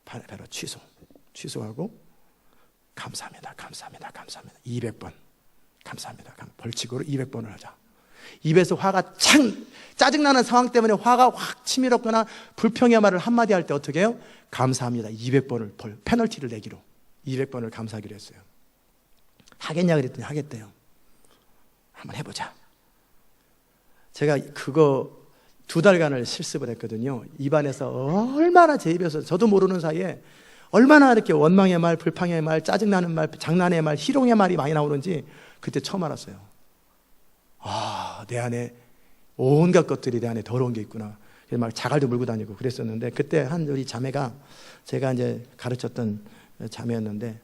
바로 취소하고 감사합니다. 200번 감사합니다. 벌칙으로 200번을 하자. 입에서 화가 짜증나는 상황 때문에 화가 확 치밀었거나 불평의 말을 한마디 할 때 어떻게 해요? 감사합니다. 200번을 페널티를 내기로 200번을 감사하기로 했어요. 하겠냐 그랬더니 하겠대요. 한번 해보자. 제가 그거 2달간을 실습을 했거든요. 입안에서 얼마나 제 입에서 저도 모르는 사이에 얼마나 이렇게 원망의 말, 불평의 말, 짜증나는 말, 장난의 말, 희롱의 말이 많이 나오는지 그때 처음 알았어요. 내 안에 온갖 것들이 내 안에 더러운 게 있구나. 그래서 막 자갈도 물고 다니고 그랬었는데 그때 한 우리 자매가 제가 이제 가르쳤던 자매였는데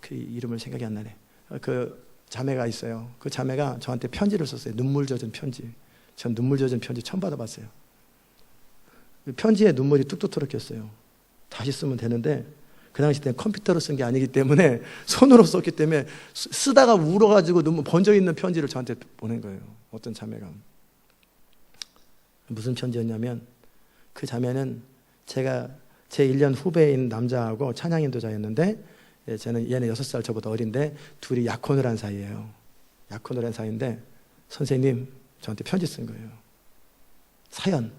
그 이름을 생각이 안 나네. 그 자매가 있어요. 그 자매가 저한테 편지를 썼어요. 눈물 젖은 편지. 전 눈물 젖은 편지 처음 받아봤어요. 편지에 눈물이 뚝뚝 떨어졌어요. 다시 쓰면 되는데 그 당시 때는 컴퓨터로 쓴 게 아니기 때문에 손으로 썼기 때문에 쓰다가 울어가지고 너무 번져있는 편지를 저한테 보낸 거예요. 어떤 자매가. 무슨 편지였냐면 그 자매는 제가 제 1년 후배인 남자하고 찬양 인도자였는데 얘는 6살 저보다 어린데 둘이 약혼을 한 사이예요. 약혼을 한 사이인데 선생님 저한테 편지 쓴 거예요. 사연.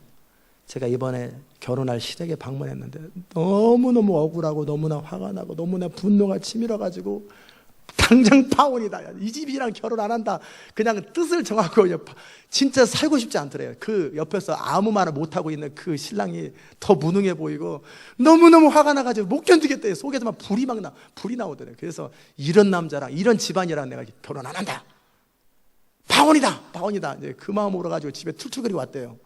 제가 이번에 결혼할 시댁에 방문했는데 너무너무 억울하고 너무나 화가 나고 너무나 분노가 치밀어가지고 당장 파혼이다. 이 집이랑 결혼 안 한다. 그냥 뜻을 정하고 진짜 살고 싶지 않더래요. 그 옆에서 아무 말을 못하고 있는 그 신랑이 더 무능해 보이고 너무너무 화가 나가지고 못 견디겠대요. 속에서 막 불이 나오더래요. 그래서 이런 남자랑 이런 집안이랑 내가 결혼 안 한다. 파혼이다. 이제 그 마음으로 가지고 집에 툴툴거리고 왔대요.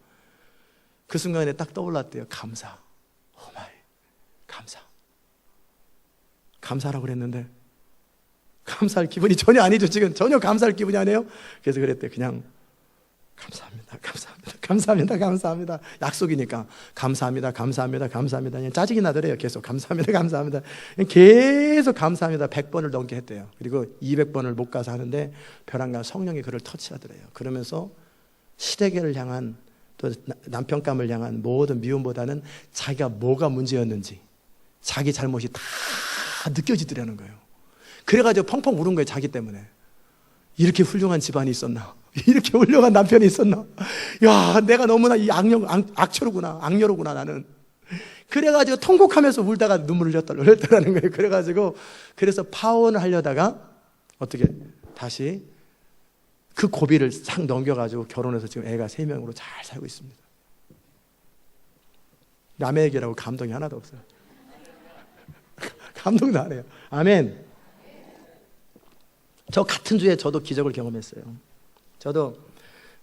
그 순간에 딱 떠올랐대요. 감사. 오마이. 감사라고 그랬는데 감사할 기분이 전혀 아니죠. 지금 전혀 감사할 기분이 아니에요. 그래서 그랬대요. 그냥 감사합니다. 약속이니까 감사합니다. 그냥 짜증이 나더래요. 계속 감사합니다. 계속 감사합니다. 100번을 넘게 했대요. 그리고 200번을 못 가서 하는데 벼랑간 성령이 그를 터치하더래요. 그러면서 시댁을 향한 또 남편감을 향한 모든 미움보다는 자기가 뭐가 문제였는지 자기 잘못이 다 느껴지더라는 거예요. 그래가지고 펑펑 울은 거예요. 자기 때문에. 이렇게 훌륭한 집안이 있었나? 이렇게 훌륭한 남편이 있었나? 야, 내가 너무나 이 악녀로구나 나는. 그래가지고 통곡하면서 울다가 눈물을 흘렸다는 거예요. 그래서 파혼을 하려다가 어떻게 다시 그 고비를 싹 넘겨가지고 결혼해서 지금 애가 3명으로 잘 살고 있습니다. 남의 얘기라고 감동이 하나도 없어요. 감동도 안 해요. 아멘. 저 같은 주에 저도 기적을 경험했어요. 저도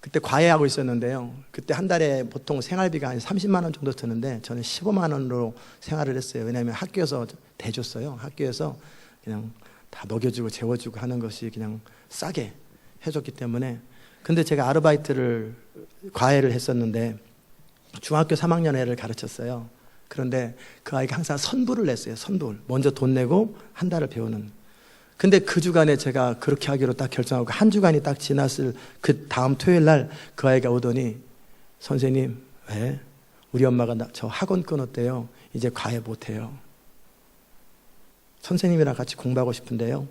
그때 과외하고 있었는데요. 그때 한 달에 보통 생활비가 한 30만 원 정도 드는데 저는 15만 원으로 생활을 했어요. 왜냐하면 학교에서 대줬어요. 학교에서 그냥 다 먹여주고 재워주고 하는 것이 그냥 싸게 해줬기 때문에. 근데 제가 아르바이트를 과외를 했었는데 중학교 3학년 애를 가르쳤어요. 그런데 그 아이가 항상 선불을 냈어요. 선불. 먼저 돈 내고 한 달을 배우는. 근데 그 주간에 제가 그렇게 하기로 딱 결정하고 한 주간이 딱 지났을 그 다음 토요일 날 그 아이가 오더니 선생님, 왜? 우리 엄마가 저 학원 끊었대요. 이제 과외 못해요. 선생님이랑 같이 공부하고 싶은데요.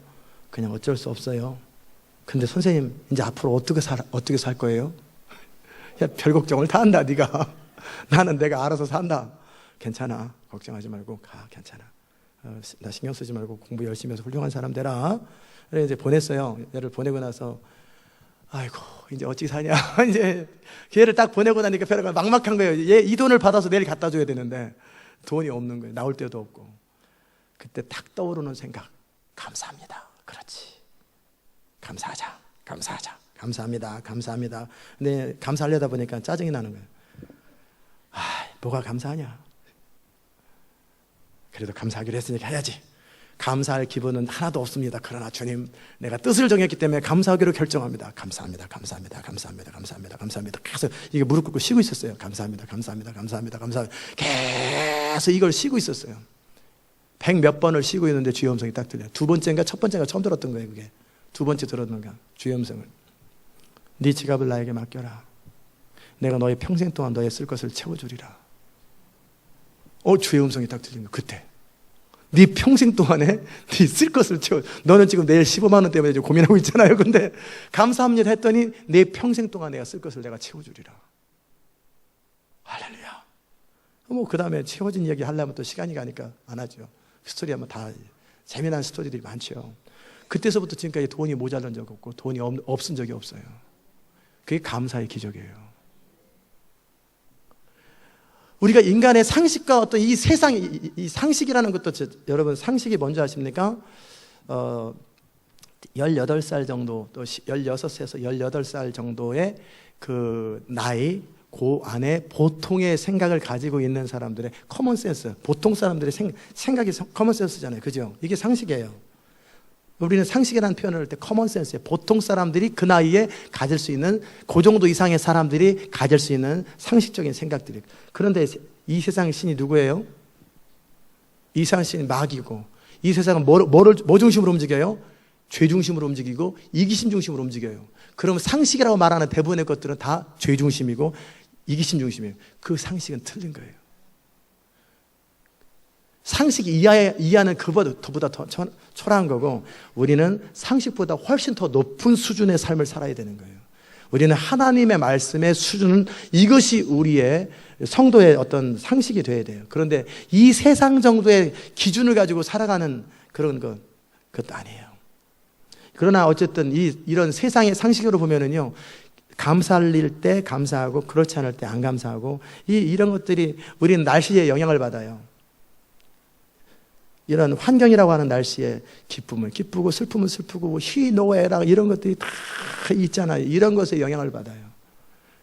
그냥 어쩔 수 없어요. 근데 선생님 이제 앞으로 어떻게 살 거예요? 야, 별 걱정을 다 한다 네가. 나는 내가 알아서 산다. 괜찮아. 걱정하지 말고 가. 괜찮아. 나 신경 쓰지 말고 공부 열심히 해서 훌륭한 사람 되라. 그래서 이제 보냈어요. 얘를 보내고 나서 아이고 이제 어찌 사냐. 이제 걔를 딱 보내고 나니까 별로 막막한 거예요. 얘 이 돈을 받아서 내일 갖다 줘야 되는데 돈이 없는 거예요. 나올 때도 없고. 그때 딱 떠오르는 생각. 감사합니다. 그렇지. 감사하자. 감사하자. 감사합니다. 감사합니다. 근데 감사하려다 보니까 짜증이 나는 거예요. 뭐가 감사하냐. 그래도 감사하기로 했으니까 해야지. 감사할 기분은 하나도 없습니다. 그러나 주님, 내가 뜻을 정했기 때문에 감사하기로 결정합니다. 감사합니다. 감사합니다. 감사합니다. 감사합니다. 감사합니다. 계속 이게 무릎 꿇고 쉬고 있었어요. 감사합니다. 감사합니다. 감사합니다. 감사합니다. 계속 이걸 쉬고 있었어요. 100몇 번을 쉬고 있는데 주의 음성이 딱 들려요. 두 번째인가 첫 번째인가 처음 들었던 거예요. 그게 두 번째 들었는가. 주의 음성을. 네 지갑을 나에게 맡겨라. 내가 너의 평생 동안 너의 쓸 것을 채워주리라. 주의 음성이 딱 들린 거. 그때 네 평생 동안에 네 쓸 것을 채워. 너는 지금 내일 15만 원 때문에 지금 고민하고 있잖아요. 근데 감사합니다 했더니 내 평생 동안 내가 쓸 것을 내가 채워주리라. 할렐루야. 그 다음에 채워진 이야기 하려면 또 시간이 가니까 안 하죠. 스토리 하면 다 재미난 스토리들이 많죠. 그때서부터 지금까지 돈이 모자란 적 없고 돈이 없은 적이 없어요. 그게 감사의 기적이에요. 우리가 인간의 상식과 어떤 이 세상, 이 상식이라는 것도 여러분 상식이 뭔지 아십니까? 18살 정도, 또 16세에서 18살 정도의 그 나이, 그 안에 보통의 생각을 가지고 있는 사람들의 커먼 센스, 보통 사람들의 생각이 커먼 센스잖아요. 그죠? 이게 상식이에요. 우리는 상식이라는 표현을 할 때 커먼 센스예요. 보통 사람들이 그 나이에 가질 수 있는 그 정도 이상의 사람들이 가질 수 있는 상식적인 생각들이. 그런데 이 세상의 신이 누구예요? 이 세상의 신이 마귀고, 이 세상은 뭐 중심으로 움직여요? 죄 중심으로 움직이고 이기심 중심으로 움직여요. 그럼 상식이라고 말하는 대부분의 것들은 다 죄 중심이고 이기심 중심이에요. 그 상식은 틀린 거예요. 상식이 이해하는 그보다 더 초라한 거고, 우리는 상식보다 훨씬 더 높은 수준의 삶을 살아야 되는 거예요. 우리는 하나님의 말씀의 수준은 이것이 우리의 성도의 어떤 상식이 되어야 돼요. 그런데 이 세상 정도의 기준을 가지고 살아가는 그런 그것도 아니에요. 그러나 어쨌든 이런 세상의 상식으로 보면은요, 감사할 일 때 감사하고 그렇지 않을 때 안 감사하고 이런 것들이 우리는 날씨에 영향을 받아요. 이런 환경이라고 하는 날씨에 기쁨은 기쁘고 슬픔은 슬프고 희노애락 이런 것들이 다 있잖아요. 이런 것에 영향을 받아요.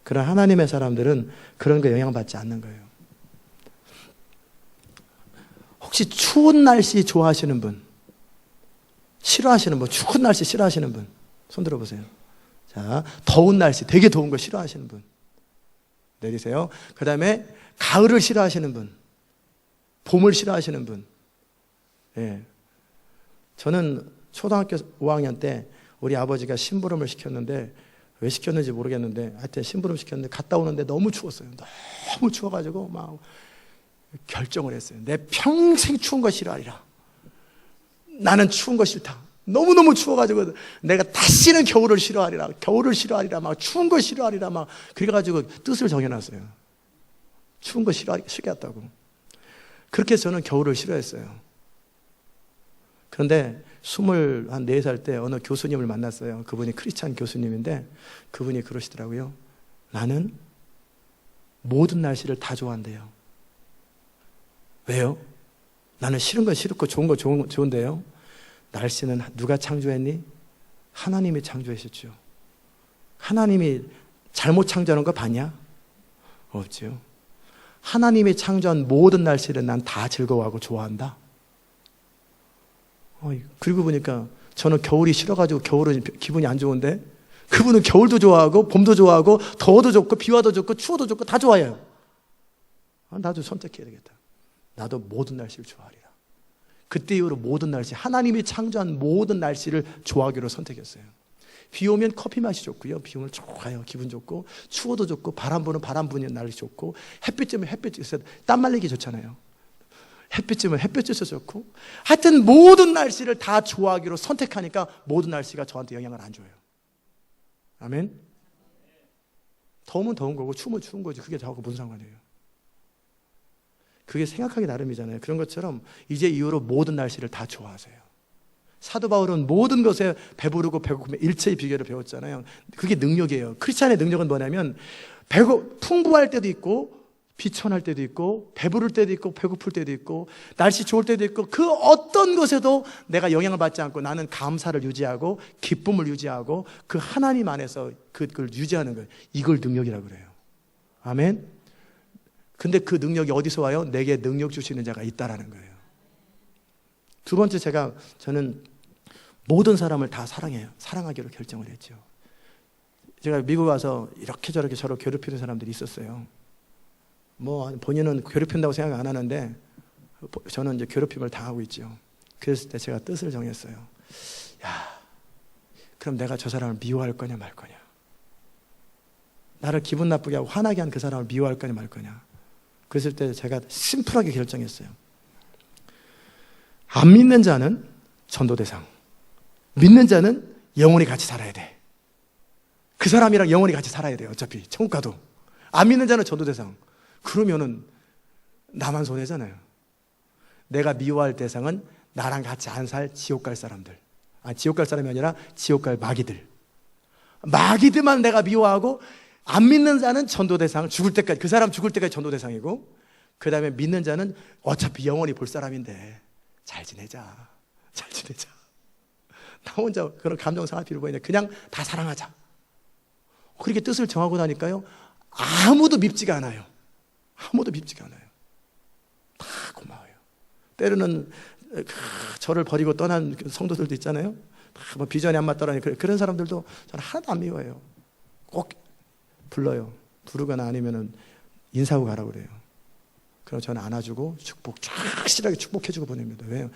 그러나 하나님의 사람들은 그런 거에 영향받지 않는 거예요. 혹시 추운 날씨 좋아하시는 분? 싫어하시는 분? 추운 날씨 싫어하시는 분? 손 들어보세요. 자, 더운 날씨, 되게 더운 거 싫어하시는 분 내리세요. 그 다음에 가을을 싫어하시는 분, 봄을 싫어하시는 분. 예. 저는 초등학교 5학년 때 우리 아버지가 심부름을 시켰는데, 왜 시켰는지 모르겠는데 하여튼 심부름 시켰는데 갔다 오는데 너무 추웠어요. 너무 추워가지고 막 결정을 했어요. 내 평생 추운 거 싫어하리라. 나는 추운 거 싫다. 너무너무 추워가지고 내가 다시는 겨울을 싫어하리라. 겨울을 싫어하리라. 막 추운 거 싫어하리라. 막 그래가지고 뜻을 정해놨어요. 추운 거 싫어하겠다고. 그렇게 해서 저는 겨울을 싫어했어요. 그런데 24살 때 어느 교수님을 만났어요. 그분이 크리스찬 교수님인데 그분이 그러시더라고요. 나는 모든 날씨를 다 좋아한대요. 왜요? 나는 싫은 건 싫고 좋은 건 좋은데요. 날씨는 누가 창조했니? 하나님이 창조하셨죠. 하나님이 잘못 창조하는 거 봤냐? 없지요. 하나님이 창조한 모든 날씨를 난 다 즐거워하고 좋아한다. 그리고 보니까 저는 겨울이 싫어가지고 겨울은 기분이 안 좋은데 그분은 겨울도 좋아하고 봄도 좋아하고 더워도 좋고 비와도 좋고 추워도 좋고 다 좋아해요. 나도 선택해야 되겠다. 나도 모든 날씨를 좋아하리라. 그때 이후로 모든 날씨, 하나님이 창조한 모든 날씨를 좋아하기로 선택했어요. 비 오면 커피 맛이 좋고요. 비 오면 좋아요. 기분 좋고 추워도 좋고 바람 부는 바람 부는 날이 좋고 햇빛 쬐면 햇빛 쬐서 땀 말리기 좋잖아요. 햇빛 쬐면 햇빛 쬐서 좋고 하여튼 모든 날씨를 다 좋아하기로 선택하니까 모든 날씨가 저한테 영향을 안 줘요. 아멘. 더우면 더운 거고 추우면 추운 거지. 그게 저하고 무슨 상관이에요. 그게 생각하기 나름이잖아요. 그런 것처럼 이제 이후로 모든 날씨를 다 좋아하세요. 사도 바울은 모든 것에 배부르고 배고픔에 일체의 비결을 배웠잖아요. 그게 능력이에요. 크리스찬의 능력은 뭐냐면 풍부할 때도 있고 비천할 때도 있고 배부를 때도 있고 배고플 때도 있고 날씨 좋을 때도 있고 그 어떤 것에도 내가 영향을 받지 않고 나는 감사를 유지하고 기쁨을 유지하고 그 하나님 안에서 그걸 유지하는 거예요. 이걸 능력이라고 그래요. 아멘. 근데 그 능력이 어디서 와요? 내게 능력 주시는 자가 있다라는 거예요. 두 번째 저는 모든 사람을 다 사랑해요. 사랑하기로 결정을 했죠. 제가 미국 와서 이렇게 저렇게 저를 괴롭히는 사람들이 있었어요. 뭐 본인은 괴롭힌다고 생각 안 하는데 저는 이제 괴롭힘을 당하고 있죠. 그랬을 때 제가 뜻을 정했어요. 야, 그럼 내가 저 사람을 미워할 거냐 말 거냐. 나를 기분 나쁘게 하고 화나게 한 그 사람을 미워할 거냐 말 거냐. 그랬을 때 제가 심플하게 결정했어요. 안 믿는 자는 전도 대상, 믿는 자는 영원히 같이 살아야 돼. 그 사람이랑 영원히 같이 살아야 돼요. 어차피 천국 가도. 안 믿는 자는 전도 대상. 그러면은 나만 손해잖아요. 내가 미워할 대상은 나랑 같이 안 살 지옥 갈 사람들. 지옥 갈 사람이 아니라 지옥 갈 마귀들. 마귀들만 내가 미워하고 안 믿는 자는 전도 대상, 죽을 때까지, 그 사람 죽을 때까지 전도 대상이고, 그 다음에 믿는 자는 어차피 영원히 볼 사람인데 잘 지내자. 나 혼자 그런 감정 상할 필요 보이냐. 그냥 다 사랑하자. 그렇게 뜻을 정하고 나니까요, 아무도 밉지가 않아요. 다 고마워요. 때로는 저를 버리고 떠난 성도들도 있잖아요. 뭐 비전이 안 맞더라니 그런 사람들도 저는 하나도 안 미워해요. 꼭 불러요. 부르거나 아니면은 인사하고 가라고 그래요. 그럼 저는 안아주고 확실하게 축복해주고 보냅니다. 왜요?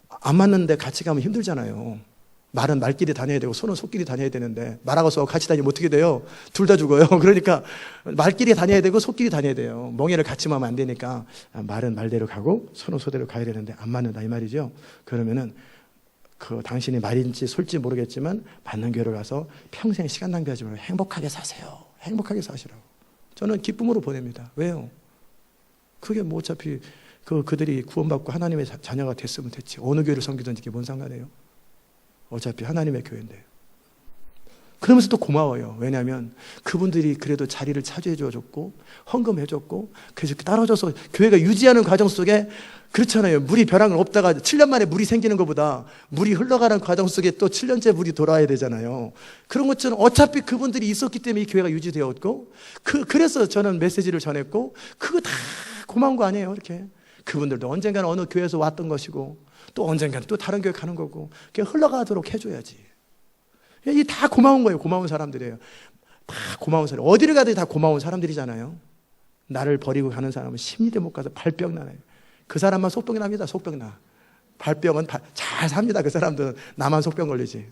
안 맞는데 같이 가면 힘들잖아요. 말은 말끼리 다녀야 되고 손은 손끼리 다녀야 되는데 말하고 서 같이 다니면 어떻게 돼요? 둘 다 죽어요. 그러니까 말끼리 다녀야 되고 손끼리 다녀야 돼요. 멍에를 같이 하면 안 되니까 말은 말대로 가고 손은 소대로 가야 되는데 안 맞는다 이 말이죠. 그러면은 당신이 말인지 솔지 모르겠지만 맞는 교회를 가서 평생 시간 낭비하지 말고 행복하게 사세요. 행복하게 사시라고. 저는 기쁨으로 보냅니다. 왜요? 그게 뭐 어차피 그들이 구원받고 하나님의 자녀가 됐으면 됐지. 어느 교회를 섬기든지 이게 뭔 상관이에요? 어차피 하나님의 교회인데. 그러면서 또 고마워요. 왜냐하면 그분들이 그래도 자리를 차지해 줘줬고 헌금해 줬고 그래서 따라줘서 교회가 유지하는 과정 속에 그렇잖아요. 물이 벼랑을 없다가 7년 만에 물이 생기는 것보다 물이 흘러가는 과정 속에 또 7년째 물이 돌아야 되잖아요. 그런 것처럼 어차피 그분들이 있었기 때문에 이 교회가 유지되었고 그래서 저는 메시지를 전했고 그거 다 고마운 거 아니에요. 이렇게 그분들도 언젠가는 어느 교회에서 왔던 것이고 또 언젠가는 또 다른 교회 가는 거고 그게 흘러가도록 해줘야지. 이 다 고마운 거예요. 고마운 사람들이에요. 다 고마운 사람. 어디를 가도 다 고마운 사람들이잖아요. 나를 버리고 가는 사람은 심리대 못 가서 발병 나요. 그 사람만 속병이 납니다. 속병 나. 발병은 잘 삽니다. 그 사람들은 나만 속병 걸리지.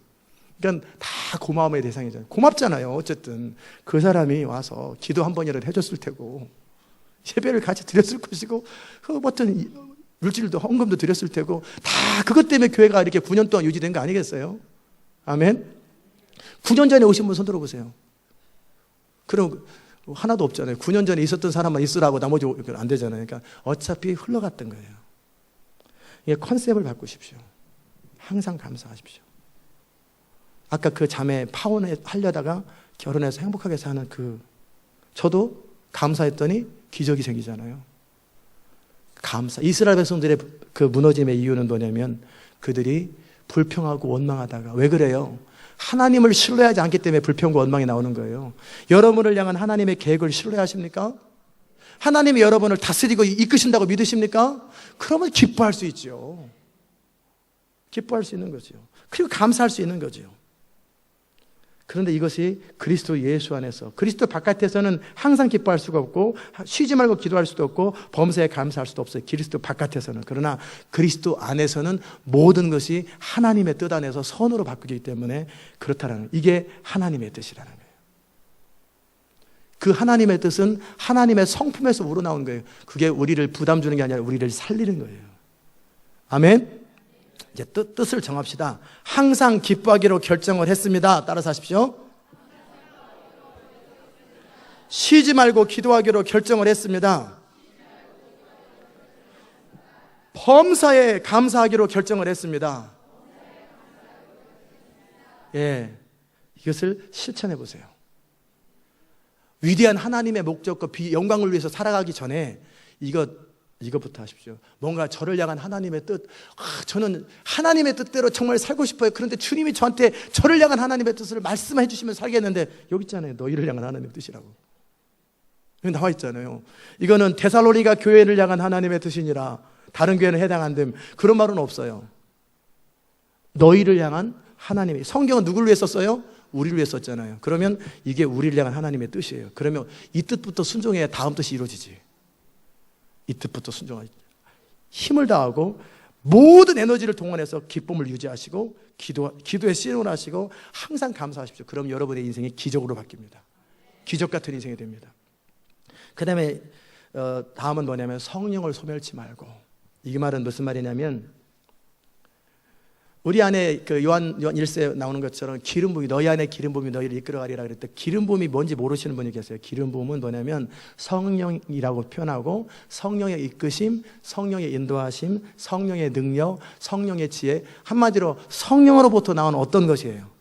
그러니까 다 고마움의 대상이잖아요. 고맙잖아요. 어쨌든 그 사람이 와서 기도 한 번이라도 해줬을 테고 예배를 같이 드렸을 것이고 그 어떤 물질도 헌금도 드렸을 테고 다 그것 때문에 교회가 이렇게 9년 동안 유지된 거 아니겠어요? 아멘. 9년 전에 오신 분 손 들어보세요. 그럼 하나도 없잖아요. 9년 전에 있었던 사람만 있으라고 나머지 안 되잖아요. 그러니까 어차피 흘러갔던 거예요. 이게 컨셉을 바꾸십시오. 항상 감사하십시오. 아까 그 자매 파혼을 하려다가 결혼해서 행복하게 사는 저도 감사했더니 기적이 생기잖아요. 이스라엘 백성들의 그 무너짐의 이유는 뭐냐면 그들이 불평하고 원망하다가 왜 그래요? 하나님을 신뢰하지 않기 때문에 불평과 원망이 나오는 거예요. 여러분을 향한 하나님의 계획을 신뢰하십니까? 하나님이 여러분을 다스리고 이끄신다고 믿으십니까? 그러면 기뻐할 수 있죠. 기뻐할 수 있는 거죠. 그리고 감사할 수 있는 거죠. 그런데 이것이 그리스도 예수 안에서, 그리스도 바깥에서는 항상 기뻐할 수가 없고 쉬지 말고 기도할 수도 없고 범사에 감사할 수도 없어요. 그리스도 바깥에서는. 그러나 그리스도 안에서는 모든 것이 하나님의 뜻 안에서 선으로 바뀌기 때문에 그렇다라는, 이게 하나님의 뜻이라는 거예요. 그 하나님의 뜻은 하나님의 성품에서 우러나온 거예요. 그게 우리를 부담 주는 게 아니라 우리를 살리는 거예요. 아멘. 이제 뜻을 정합시다. 항상 기뻐하기로 결정을 했습니다. 따라서 하십시오. 쉬지 말고 기도하기로 결정을 했습니다. 범사에 감사하기로 결정을 했습니다. 예, 이것을 실천해 보세요. 위대한 하나님의 목적과 영광을 위해서 살아가기 전에 이것부터 하십시오. 뭔가 저를 향한 하나님의 뜻, 저는 하나님의 뜻대로 정말 살고 싶어요. 그런데 주님이 저한테 저를 향한 하나님의 뜻을 말씀해 주시면 살겠는데, 여기 있잖아요. 너희를 향한 하나님의 뜻이라고. 여기 나와 있잖아요. 이거는 데살로니가 교회를 향한 하나님의 뜻이니라 다른 교회는 해당 안 됨, 그런 말은 없어요. 너희를 향한 하나님의, 성경은 누구를 위해 썼어요? 우리를 위해 썼잖아요. 그러면 이게 우리를 향한 하나님의 뜻이에요. 그러면 이 뜻부터 순종해야 다음 뜻이 이루어지지. 이 뜻부터 순종하지. 힘을 다하고 모든 에너지를 동원해서 기쁨을 유지하시고 기도에 씨름하시고 항상 감사하십시오. 그럼 여러분의 인생이 기적으로 바뀝니다. 기적 같은 인생이 됩니다. 그 다음에 다음은 뭐냐면 성령을 소멸치 말고. 이 말은 무슨 말이냐면, 우리 안에 그 요한 1세에 나오는 것처럼 기름 부음이, 너희 안에 기름 부음이 너희를 이끌어가리라 그랬대. 기름 부음이 뭔지 모르시는 분이 계세요. 기름 부음은 뭐냐면 성령이라고 표현하고, 성령의 이끄심, 성령의 인도하심, 성령의 능력, 성령의 지혜, 한마디로 성령으로부터 나온 어떤 것이에요.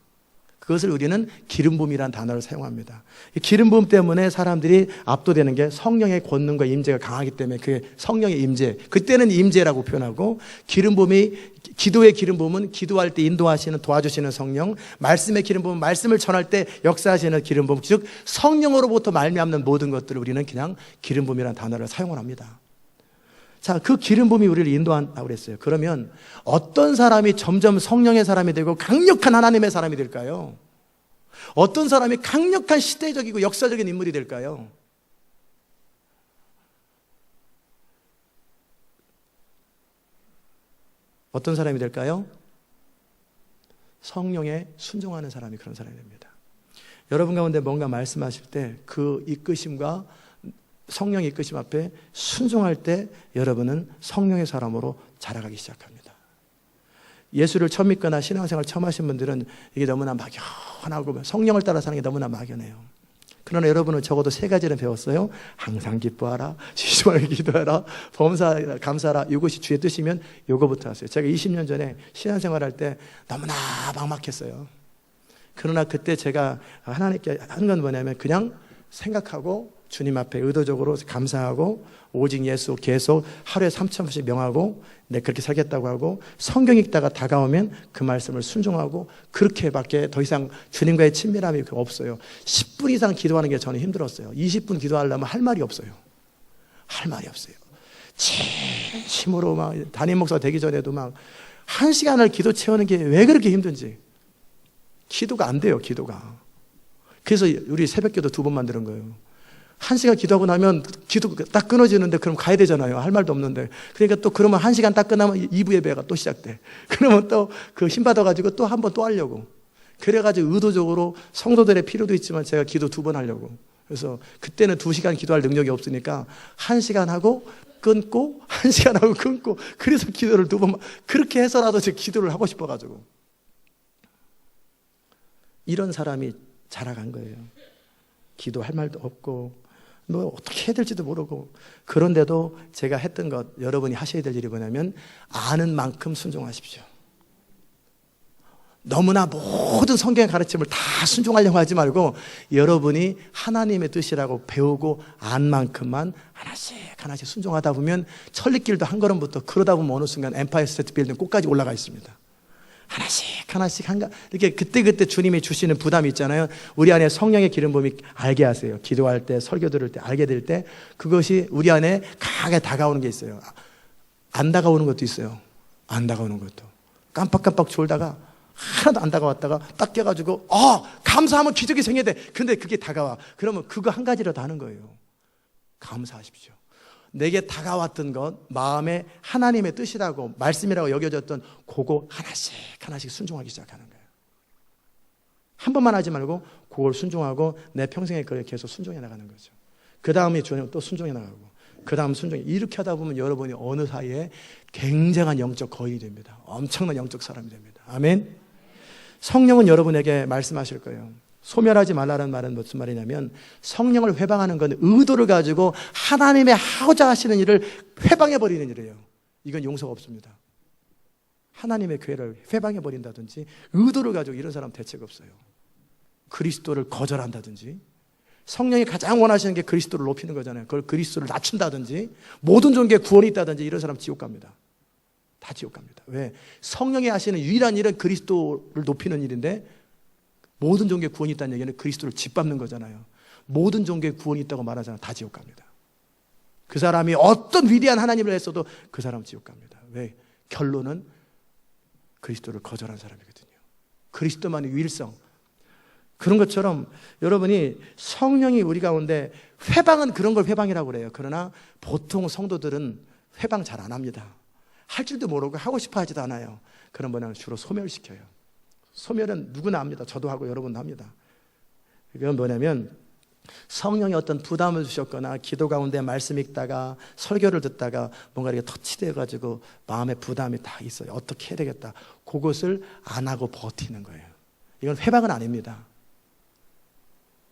그것을 우리는 기름 부음이라는 단어를 사용합니다. 기름 부음 때문에 사람들이 압도되는 게 성령의 권능과 임재가 강하기 때문에 그게 성령의 임재, 그때는 임재라고 표현하고, 기름 부음이, 기도의 기름 부음은 기도할 때 인도하시는, 도와주시는 성령, 말씀의 기름 부음은 말씀을 전할 때 역사하시는 기름 부음, 즉 성령으로부터 말미암는 모든 것들을 우리는 그냥 기름 부음이라는 단어를 사용을 합니다. 자, 그 기름 부음이 우리를 인도한다고 그랬어요. 그러면 어떤 사람이 점점 성령의 사람이 되고 강력한 하나님의 사람이 될까요? 어떤 사람이 강력한 시대적이고 역사적인 인물이 될까요? 어떤 사람이 될까요? 성령에 순종하는 사람이 그런 사람이 됩니다. 여러분 가운데 뭔가 말씀하실 때 그 이끄심과 성령의 이끄심 앞에 순종할 때 여러분은 성령의 사람으로 자라가기 시작합니다. 예수를 처음 믿거나 신앙생활 처음 하신 분들은 이게 너무나 막연하고 성령을 따라 사는 게 너무나 막연해요. 그러나 여러분은 적어도 3가지는 배웠어요. 항상 기뻐하라, 쉬지 말고 기도하라, 범사하라, 감사하라. 이것이 주의 뜻이면 이거부터 하세요. 제가 20년 전에 신앙생활 할 때 너무나 막막했어요. 그러나 그때 제가 하나님께 한 건 뭐냐면 그냥 생각하고 주님 앞에 의도적으로 감사하고 오직 예수 계속 하루에 3,000번씩 명하고 내 그렇게 살겠다고 하고, 성경 읽다가 다가오면 그 말씀을 순종하고, 그렇게밖에 더 이상 주님과의 친밀함이 없어요. 10분 이상 기도하는 게 저는 힘들었어요. 20분 기도하려면 할 말이 없어요. 할 말이 없어요. 진심으로 막 담임 목사가 되기 전에도 막 1시간을 기도 채우는 게 왜 그렇게 힘든지. 기도가 안 돼요, 기도가. 그래서 우리 새벽기도 2번 만드는 거예요. 1시간 기도하고 나면 기도 딱 끊어지는데 그럼 가야 되잖아요. 할 말도 없는데. 그러니까 또 그러면 1시간 딱 끝나면 2부 예배가 또 시작돼. 그러면 또 그 힘 받아가지고 또 한 번 또 하려고. 그래가지고 의도적으로 성도들의 필요도 있지만 제가 기도 2번 하려고. 그래서 그때는 2시간 기도할 능력이 없으니까 1시간 하고 끊고 1시간 하고 끊고, 그래서 기도를 2번, 그렇게 해서라도 제 기도를 하고 싶어가지고. 이런 사람이 자라간 거예요. 기도할 말도 없고 뭐 어떻게 해야 될지도 모르고. 그런데도 제가 했던 것, 여러분이 하셔야 될 일이 뭐냐면 아는 만큼 순종하십시오. 너무나 모든 성경의 가르침을 다 순종하려고 하지 말고 여러분이 하나님의 뜻이라고 배우고 안 만큼만 하나씩 하나씩 순종하다 보면 천리길도 한 걸음부터, 그러다 보면 어느 순간 엠파이어 스테이트 빌딩 꼭까지 올라가 있습니다. 하나씩 이렇게 그때 주님이 주시는 부담이 있잖아요. 우리 안에 성령의 기름 부음이 알게 하세요. 기도할 때, 설교 들을 때, 알게 될 때 그것이 우리 안에 강하게 다가오는 게 있어요. 안 다가오는 것도 있어요. 안 다가오는 것도. 깜빡깜빡 졸다가 하나도 안 다가왔다가 딱 깨가지고 감사하면 기적이 생겨야 돼. 근데 그게 다가와. 그러면 그거 한 가지라도 하는 거예요. 감사하십시오. 내게 다가왔던 것, 마음에 하나님의 뜻이라고 말씀이라고 여겨졌던 그거 하나씩 순종하기 시작하는 거예요. 한 번만 하지 말고 그걸 순종하고 내 평생에 그걸 계속 순종해 나가는 거죠. 그 다음에 주님 또 순종해 나가고 그 다음 순종해. 이렇게 하다 보면 여러분이 어느 사이에 굉장한 영적 거인이 됩니다. 엄청난 영적 사람이 됩니다. 아멘. 성령은 여러분에게 말씀하실 거예요. 소멸하지 말라는 말은 무슨 말이냐면 성령을 회방하는 건 의도를 가지고 하나님의 하고자 하시는 일을 회방해버리는 일이에요. 이건 용서가 없습니다. 하나님의 교회를 회방해버린다든지 의도를 가지고 이런 사람 대책 없어요. 그리스도를 거절한다든지 성령이 가장 원하시는 게 그리스도를 높이는 거잖아요. 그걸 그리스도를 낮춘다든지 모든 종교에 구원이 있다든지 이런 사람 지옥 갑니다. 다 지옥 갑니다. 왜? 성령이 하시는 유일한 일은 그리스도를 높이는 일인데 모든 종교에 구원이 있다는 얘기는 그리스도를 짓밟는 거잖아요. 모든 종교에 구원이 있다고 말하잖아요. 다 지옥 갑니다. 그 사람이 어떤 위대한 하나님을 했어도 그 사람은 지옥 갑니다. 왜? 결론은 그리스도를 거절한 사람이거든요. 그리스도만의 유일성. 그런 것처럼 여러분이 성령이 우리 가운데 회방은 그런 걸 회방이라고 그래요. 그러나 보통 성도들은 회방 잘 안 합니다. 할 줄도 모르고 하고 싶어 하지도 않아요. 그런 분은 주로 소멸시켜요. 소멸은 누구나 합니다. 저도 하고 여러분도 합니다. 그건 뭐냐면 성령이 어떤 부담을 주셨거나 기도 가운데 말씀 읽다가 설교를 듣다가 뭔가 이렇게 터치돼가지고 마음에 부담이 다 있어요. 어떻게 해야 되겠다. 그것을 안 하고 버티는 거예요. 이건 회방은 아닙니다.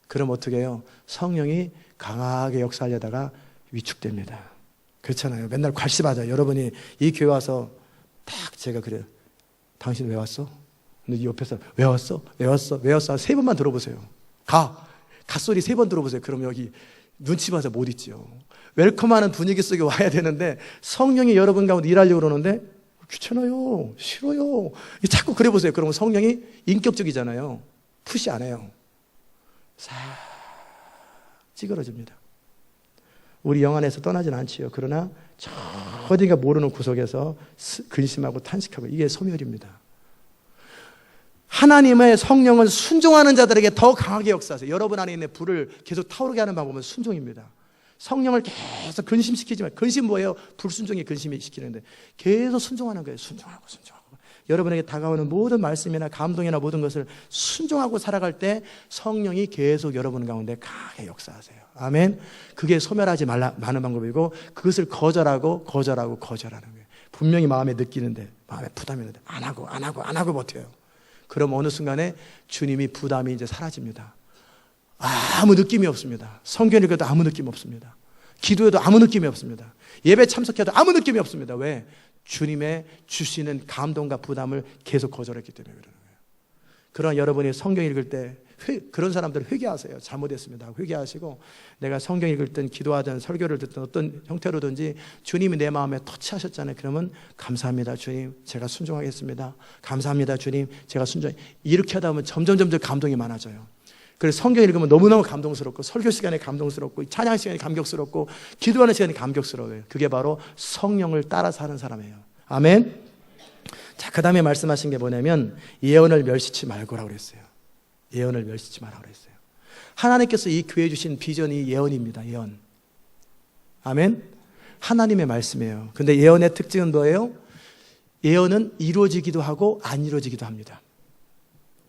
그럼 어떻게 해요? 성령이 강하게 역사하려다가 위축됩니다. 그렇잖아요. 맨날 괄씹하자. 여러분이 이 교회 와서 딱 제가 그래요. 당신 왜 왔어? 근데 이 옆에서 왜 왔어? 왜 왔어? 왜 왔어? 세 번만 들어보세요. 갓소리 세 번 들어보세요. 그럼 여기 눈치 봐서 못 있지요. 웰컴하는 분위기 속에 와야 되는데 성령이 여러분 가운데 일하려고 그러는데 귀찮아요. 싫어요. 자꾸 그래 보세요. 그러면 성령이 인격적이잖아요. 푸시 안 해요. 싹 찌그러집니다. 우리 영 안에서 떠나진 않지요. 그러나 저 어딘가 모르는 구석에서 근심하고 탄식하고 이게 소멸입니다. 하나님의 성령은 순종하는 자들에게 더 강하게 역사하세요. 여러분 안에 있는 불을 계속 타오르게 하는 방법은 순종입니다. 성령을 계속 근심시키지만 근심 뭐예요? 불순종이 근심이 시키는데 계속 순종하는 거예요. 순종하고 여러분에게 다가오는 모든 말씀이나 감동이나 모든 것을 순종하고 살아갈 때 성령이 계속 여러분 가운데 강하게 역사하세요. 아멘. 그게 소멸하지 말라는 방법이고 그것을 거절하는 거예요. 분명히 마음에 느끼는데 마음에 부담이 있는데 안 하고 버텨요. 그럼 어느 순간에 주님이 부담이 이제 사라집니다. 아무 느낌이 없습니다. 성경 읽어도 아무 느낌 없습니다. 기도해도 아무 느낌이 없습니다. 예배 참석해도 아무 느낌이 없습니다. 왜? 주님의 주시는 감동과 부담을 계속 거절했기 때문에 그러는 거예요. 그러나 여러분이 성경 읽을 때 그런 사람들 회개하세요. 잘못했습니다. 회개하시고 내가 성경 읽을 땐 기도하든 설교를 듣든 어떤 형태로든지 주님이 내 마음에 터치하셨잖아요. 그러면 감사합니다 주님 제가 순종하겠습니다. 감사합니다 주님 제가 순종. 이렇게 하다 보면 점점 감동이 많아져요. 그래서 성경 읽으면 너무너무 감동스럽고 설교 시간에 감동스럽고 찬양 시간에 감격스럽고 기도하는 시간에 감격스러워요. 그게 바로 성령을 따라 사는 사람이에요. 아멘. 자, 그 다음에 말씀하신 게 뭐냐면 예언을 멸시치 말고라고 그랬어요. 예언을 멸시치 말라고 그랬어요. 하나님께서 이 교회에 주신 비전이 예언입니다. 예언. 아멘. 하나님의 말씀이에요. 근데 예언의 특징은 뭐예요? 예언은 이루어지기도 하고 안 이루어지기도 합니다.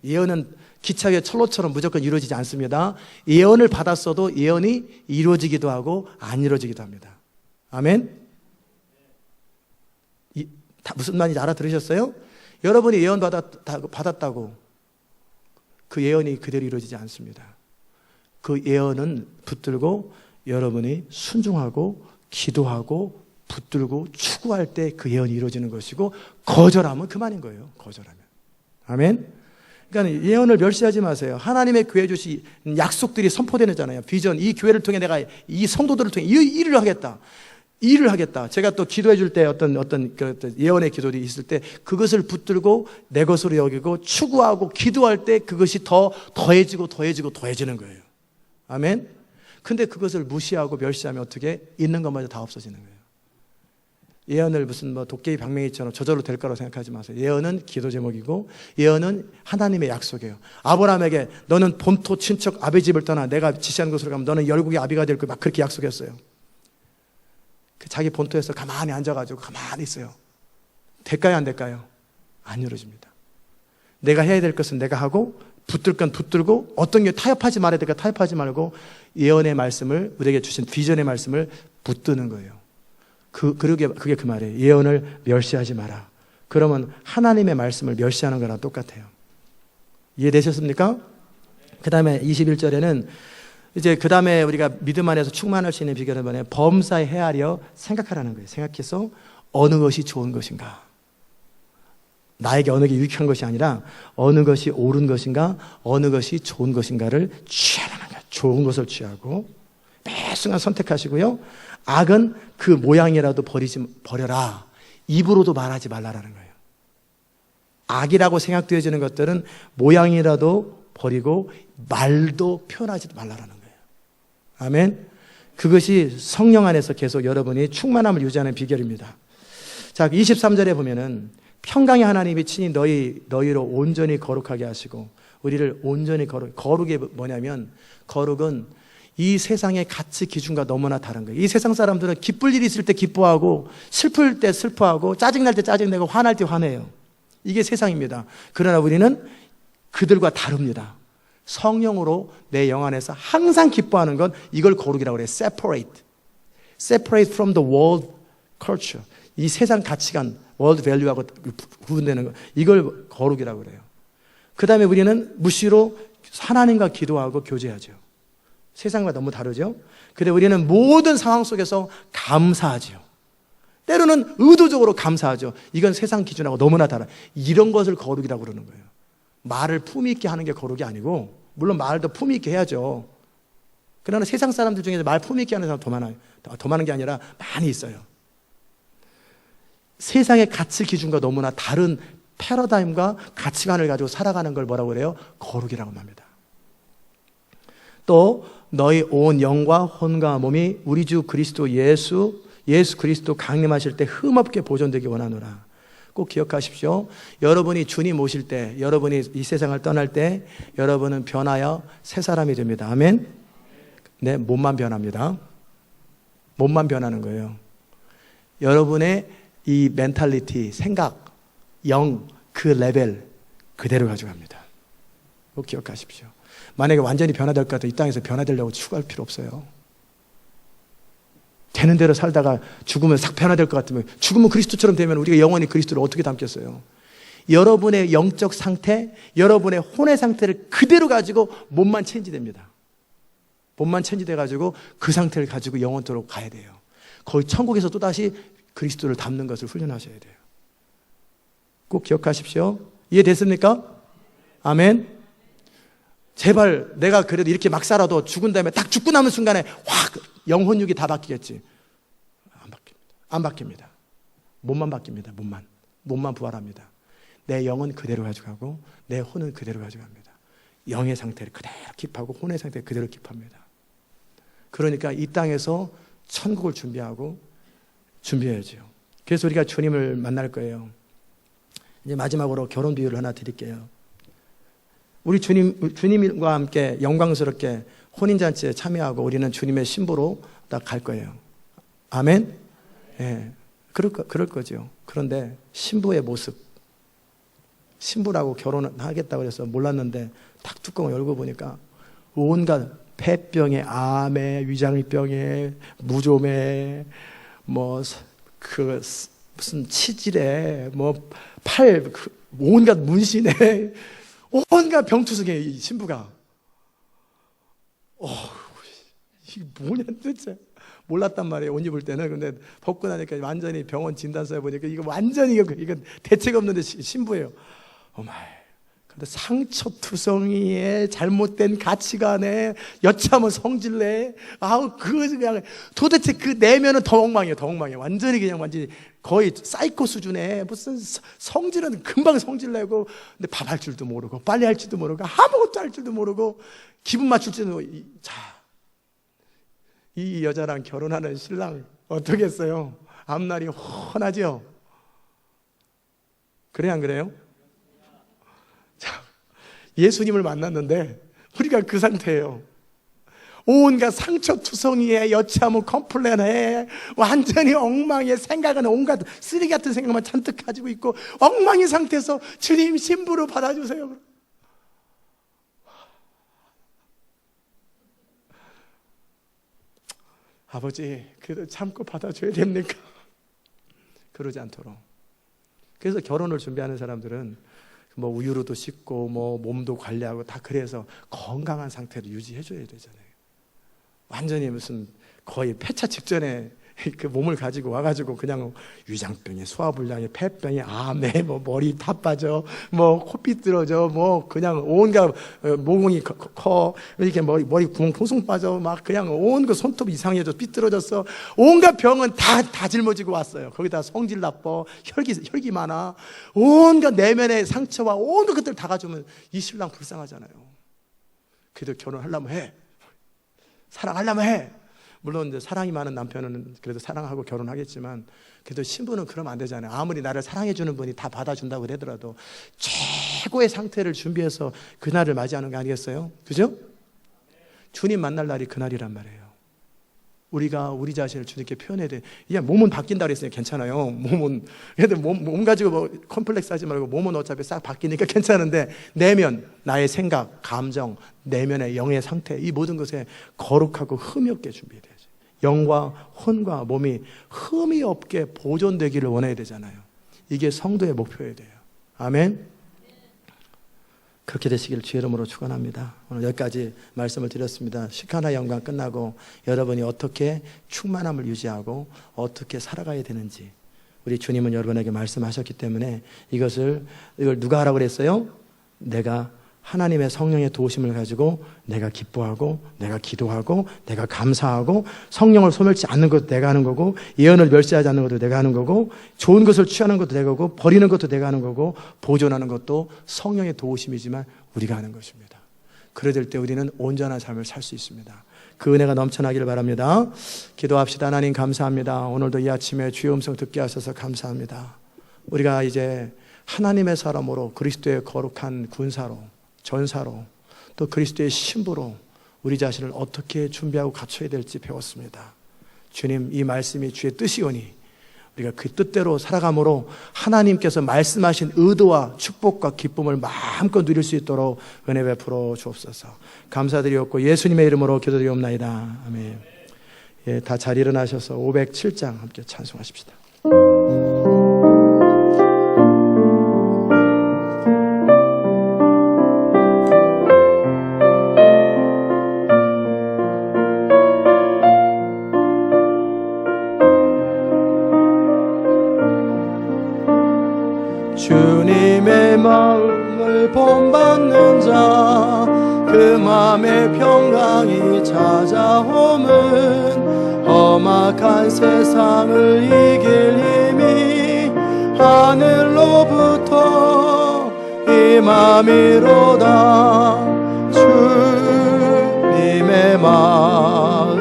예언은 기차 위에 철로처럼 무조건 이루어지지 않습니다. 예언을 받았어도 예언이 이루어지기도 하고 안 이루어지기도 합니다. 아멘. 무슨 말인지 알아들으셨어요? 여러분이 예언 받았다고 그 예언이 그대로 이루어지지 않습니다. 그 예언은 붙들고 여러분이 순종하고 기도하고 붙들고 추구할 때 그 예언이 이루어지는 것이고 거절하면 그만인 거예요. 거절하면. 아멘. 그러니까 예언을 멸시하지 마세요. 하나님의 교회 주신 약속들이 선포되잖아요. 비전, 이 교회를 통해 내가 이 성도들을 통해 이 일을 하겠다. 일을 하겠다. 제가 또 기도해 줄 때 어떤 그 예언의 기도들이 있을 때 그것을 붙들고 내 것으로 여기고 추구하고 기도할 때 그것이 더 더해지는 거예요. 아멘. 근데 그것을 무시하고 멸시하면 어떻게? 있는 것마저 다 없어지는 거예요. 예언을 무슨 뭐 도깨비 방맹이처럼 저절로 될 거라고 생각하지 마세요. 예언은 기도 제목이고 예언은 하나님의 약속이에요. 아브라함에게 너는 본토 친척 아비 집을 떠나 내가 지시하는 곳으로 가면 너는 열국의 아비가 될 거야. 막 그렇게 약속했어요. 자기 본토에서 가만히 앉아가지고 가만히 있어요. 될까요, 안 될까요? 안 이루어집니다. 내가 해야 될 것은 내가 하고 붙들 건 붙들고 어떤 게 타협하지 말아야 될까 타협하지 말고 예언의 말씀을 우리에게 주신 비전의 말씀을 붙드는 거예요. 그게 그 말이에요. 예언을 멸시하지 마라. 그러면 하나님의 말씀을 멸시하는 거랑 똑같아요. 이해되셨습니까? 그 다음에 21절에는 이제 그 다음에 우리가 믿음 안에서 충만할 수 있는 비결은 뭐냐면 범사에 헤아려 생각하라는 거예요. 생각해서 어느 것이 좋은 것인가. 나에게 어느 게 유익한 것이 아니라 어느 것이 옳은 것인가, 어느 것이 좋은 것인가를 취하라는 거예요. 좋은 것을 취하고 매 순간 선택하시고요. 악은 그 모양이라도 버려라. 입으로도 말하지 말라라는 거예요. 악이라고 생각되어지는 것들은 모양이라도 버리고 말도 표현하지 말라라는 거예요. 아멘. 그것이 성령 안에서 계속 여러분이 충만함을 유지하는 비결입니다. 자, 23절에 보면은 평강의 하나님이 친히 너희로 온전히 거룩하게 하시고 우리를 온전히 거룩이 뭐냐면 거룩은 이 세상의 가치 기준과 너무나 다른 거예요. 이 세상 사람들은 기쁠 일이 있을 때 기뻐하고 슬플 때 슬퍼하고 짜증날 때 짜증내고 화날 때 화내요. 이게 세상입니다. 그러나 우리는 그들과 다릅니다. 성령으로 내 영 안에서 항상 기뻐하는 건 이걸 거룩이라고 그래요. Separate from the world culture. 이 세상 가치관, world value하고 구분되는 거. 이걸 거룩이라고 그래요. 그 다음에 우리는 무시로 하나님과 기도하고 교제하죠. 세상과 너무 다르죠. 근데 우리는 모든 상황 속에서 감사하죠. 때로는 의도적으로 감사하죠. 이건 세상 기준하고 너무나 달라요. 이런 것을 거룩이라고 그러는 거예요. 말을 품위 있게 하는 게 거룩이 아니고 물론 말도 품위 있게 해야죠. 그러나 세상 사람들 중에서 말 품위 있게 하는 사람 더 많아요. 더 많은 게 아니라 많이 있어요. 세상의 가치 기준과 너무나 다른 패러다임과 가치관을 가지고 살아가는 걸 뭐라고 그래요? 거룩이라고 합니다. 또 너희 온 영과 혼과 몸이 우리 주 그리스도 예수 그리스도 강림하실 때 흠없게 보존되기 원하노라. 꼭 기억하십시오. 여러분이 주님 오실 때, 여러분이 이 세상을 떠날 때 여러분은 변하여 새 사람이 됩니다. 아멘. 네, 몸만 변합니다. 몸만 변하는 거예요. 여러분의 이 멘탈리티, 생각, 영, 그 레벨 그대로 가져갑니다. 꼭 기억하십시오. 만약에 완전히 변화될 것 같아요. 이 땅에서 변화되려고 추구할 필요 없어요. 되는 대로 살다가 죽으면 싹 변화될 것 같으면 죽으면 그리스도처럼 되면 우리가 영원히 그리스도를 어떻게 담겠어요? 여러분의 영적 상태, 여러분의 혼의 상태를 그대로 가지고 몸만 체인지됩니다. 몸만 체인지돼가지고 그 상태를 가지고 영원토록 가야 돼요. 거의 천국에서 또다시 그리스도를 담는 것을 훈련하셔야 돼요. 꼭 기억하십시오. 이해됐습니까? 아멘. 제발 내가 그래도 이렇게 막 살아도 죽은 다음에 딱 죽고 남은 순간에 확 영혼육이 다 바뀌겠지. 안 바뀝니다. 몸만 바뀝니다. 몸만 부활합니다. 내 영은 그대로 가져가고 내 혼은 그대로 가져갑니다. 영의 상태를 그대로 킵하고 혼의 상태를 그대로 킵합니다. 그러니까 이 땅에서 천국을 준비해야죠. 그래서 우리가 주님을 만날 거예요. 이제 마지막으로 결혼 비유를 하나 드릴게요. 우리 주님과 함께 영광스럽게 혼인잔치에 참여하고 우리는 주님의 신부로 딱 갈 거예요. 아멘? 예. 그럴 거죠. 그런데 신부의 모습, 신부라고 결혼하겠다고 해서 몰랐는데 딱 뚜껑을 열고 보니까 온갖 폐병에, 암에, 위장병에, 무좀에, 무슨 치질에, 온갖 문신에, 온갖 병투성에 이 신부가. 이게 뭐냐 도대체. 몰랐단 말이에요. 옷 입을 때는. 근데 벗고 나니까 완전히 병원 진단서에 보니까 이거 완전히 이건 대책 없는데 신부예요. 오마이. 근데 상처투성이에 잘못된 가치관에 여참은 성질내. 아우 그냥 도대체 그 내면은 더 엉망이에요. 더 엉망이에요. 완전히 거의 사이코 수준에 무슨 성질은 금방 성질내고, 근데 밥 할 줄도 모르고 빨리 할 줄도 모르고 아무것도 할 줄도 모르고 기분 맞출 줄도 모르고. 자, 이 여자랑 결혼하는 신랑 어떻겠어요? 앞날이 훤하죠? 그래 안 그래요? 자, 예수님을 만났는데 우리가 그 상태예요. 온갖 상처투성이에 여차하면 컴플레인해. 완전히 엉망이에 생각은 온갖 쓰레기 같은 생각만 잔뜩 가지고 있고 엉망인 상태에서 주님 신부로 받아주세요. 아버지 그래도 참고 받아줘야 됩니까? 그러지 않도록. 그래서 결혼을 준비하는 사람들은 뭐 우유로도 씻고 뭐 몸도 관리하고 다 그래서 건강한 상태를 유지해줘야 되잖아요. 완전히 무슨 거의 폐차 직전에 그 몸을 가지고 와가지고 그냥 위장병에 소화불량에 폐병에 암에 뭐 머리 다 빠져 뭐 코 삐뚤어져 뭐 그냥 온갖 모공이 커 이렇게 머리 구멍 풍성 빠져 막 그냥 온 그 손톱 이상해져 삐뚤어졌어. 온갖 병은 다 짊어지고 왔어요. 거기다 성질 나빠, 혈기 많아, 온갖 내면의 상처와 온갖 것들 다 가지면 이 신랑 불쌍하잖아요. 그래도 결혼하려면 해, 사랑하려면 해. 물론 이제 사랑이 많은 남편은 그래도 사랑하고 결혼하겠지만 그래도 신부는 그러면 안 되잖아요. 아무리 나를 사랑해주는 분이 다 받아준다고 하더라도 최고의 상태를 준비해서 그날을 맞이하는 거 아니겠어요? 그죠? 주님 만날 날이 그날이란 말이에요. 우리가 우리 자신을 주님께 표현해야 돼. 이게 몸은 바뀐다 그랬어요. 괜찮아요. 몸은 그래도 몸 가지고 뭐 컴플렉스 하지 말고 몸은 어차피 싹 바뀌니까 괜찮은데 내면, 나의 생각, 감정, 내면의 영의 상태, 이 모든 것에 거룩하고 흠이 없게 준비돼야죠. 영과 혼과 몸이 흠이 없게 보존되기를 원해야 되잖아요. 이게 성도의 목표여야 돼요. 아멘. 그렇게 되시기를 주의 이름으로 축원합니다. 오늘 여기까지 말씀을 드렸습니다. 시카나 영광 끝나고 여러분이 어떻게 충만함을 유지하고 어떻게 살아가야 되는지 우리 주님은 여러분에게 말씀하셨기 때문에 이걸 누가 하라고 그랬어요? 내가 하나님의 성령의 도우심을 가지고 내가 기뻐하고 내가 기도하고 내가 감사하고 성령을 소멸치 않는 것도 내가 하는 거고 예언을 멸시하지 않는 것도 내가 하는 거고 좋은 것을 취하는 것도 내가 하고 버리는 것도 내가 하는 거고 보존하는 것도 성령의 도우심이지만 우리가 하는 것입니다. 그래 될 때 우리는 온전한 삶을 살 수 있습니다. 그 은혜가 넘쳐나기를 바랍니다. 기도합시다. 하나님 감사합니다. 오늘도 이 아침에 주의 음성 듣게 하셔서 감사합니다. 우리가 이제 하나님의 사람으로 그리스도의 거룩한 군사로 전사로 또 그리스도의 신부로 우리 자신을 어떻게 준비하고 갖춰야 될지 배웠습니다. 주님, 이 말씀이 주의 뜻이오니 우리가 그 뜻대로 살아감으로 하나님께서 말씀하신 의도와 축복과 기쁨을 마음껏 누릴 수 있도록 은혜 베풀어 주옵소서. 감사드리옵고 예수님의 이름으로 기도드리옵나이다. 아멘. 예, 다 잘 일어나셔서 507장 함께 찬송하십시다. 주님의 마음을 본받는 자, 그 마음의 평강이 찾아오면 험악한 세상을 이길 힘이 하늘로부터 임함이로다. 주님의 마음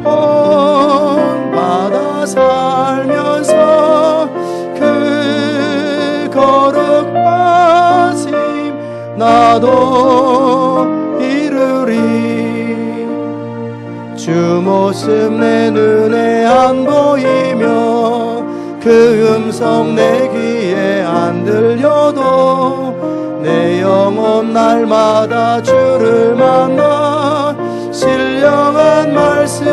본받아 살면서 거룩하심 나도 이루리. 주 모습 내 눈에 안 보이며 그 음성 내 귀에 안 들려도 내 영혼 날마다 주를 만나 신령한 말씀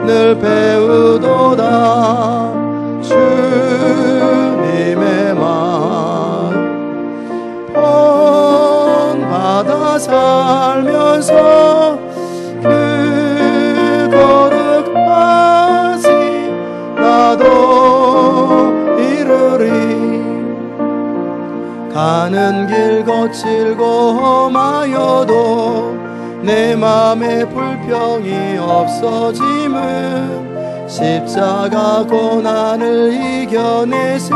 늘 배우도다. 주님의 마음 본받아 살면서 그 거룩하심 나도 이루리. 가는 길 거칠고 험하여도 내 맘에 불평이 없어짐은 십자가 고난을 이겨내신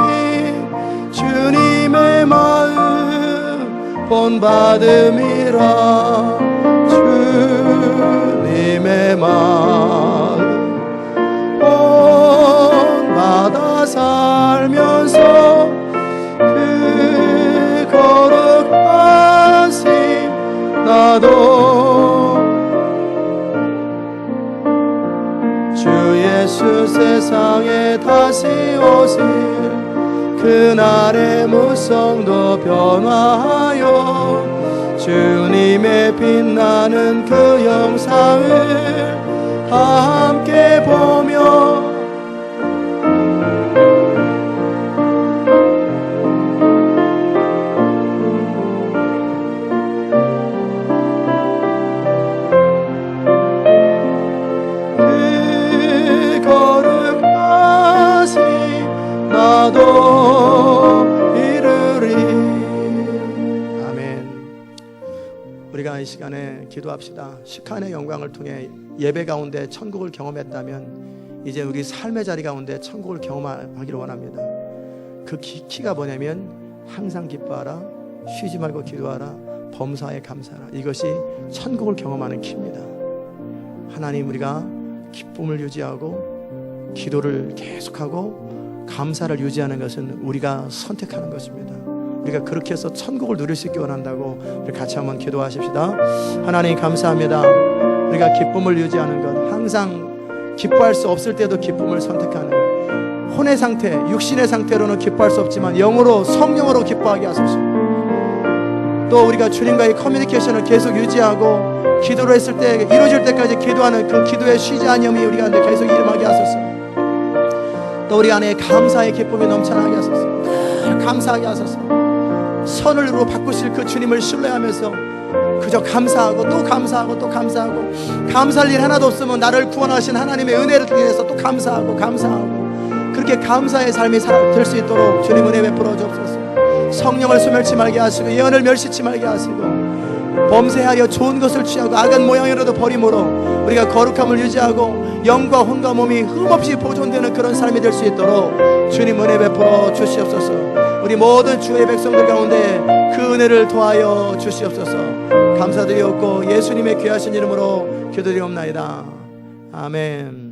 주님의 마음 본받음이라. 주님의 마음 본받아 살면서 그 거룩하심 나도 주 예수 세상에 다시 오실 그날의 무성도 변화하여 주님의 빛나는 그 영상을 다 함께 보며 그 거룩하심 나도 이루리. 아멘. 우리가 이 시간에 기도합시다. 시칸의 영광을 통해 예배 가운데 천국을 경험했다면 이제 우리 삶의 자리 가운데 천국을 경험하기를 원합니다. 그 키가 뭐냐면 항상 기뻐하라, 쉬지 말고 기도하라, 범사에 감사하라. 이것이 천국을 경험하는 키입니다. 하나님, 우리가 기쁨을 유지하고 기도를 계속하고 감사를 유지하는 것은 우리가 선택하는 것입니다. 우리가 그렇게 해서 천국을 누릴 수 있기 원한다고 우리 같이 한번 기도하십시다. 하나님 감사합니다. 우리가 기쁨을 유지하는 것, 항상 기뻐할 수 없을 때도 기쁨을 선택하는 혼의 상태, 육신의 상태로는 기뻐할 수 없지만 영으로, 성령으로 기뻐하게 하소서. 또 우리가 주님과의 커뮤니케이션을 계속 유지하고 기도를 했을 때 이루어질 때까지 기도하는 그 기도의 쉬지 아니함이 우리가 계속 일어나게 하소서. 또 우리 안에 감사의 기쁨이 넘쳐나게 하소서. 늘 감사하게 하소서. 선을 이루어 바꾸실 그 주님을 신뢰하면서 그저 감사하고 또 감사하고 또 감사하고, 감사할 일 하나도 없으면 나를 구원하신 하나님의 은혜를 통해서 또 감사하고 그렇게 감사의 삶이 될 수 있도록 주님 은혜 베풀어 주옵소서. 성령을 소멸치 말게 하시고 예언을 멸시치 말게 하시고 범죄하여 좋은 것을 취하고 악한 모양이라도 버림으로 우리가 거룩함을 유지하고 영과 혼과 몸이 흠없이 보존되는 그런 삶이 될 수 있도록 주님 은혜 베풀어 주시옵소서. 우리 모든 주의 백성들 가운데 그 은혜를 더하여 주시옵소서. 감사드리옵고 예수님의 귀하신 이름으로 기도드리옵나이다. 아멘.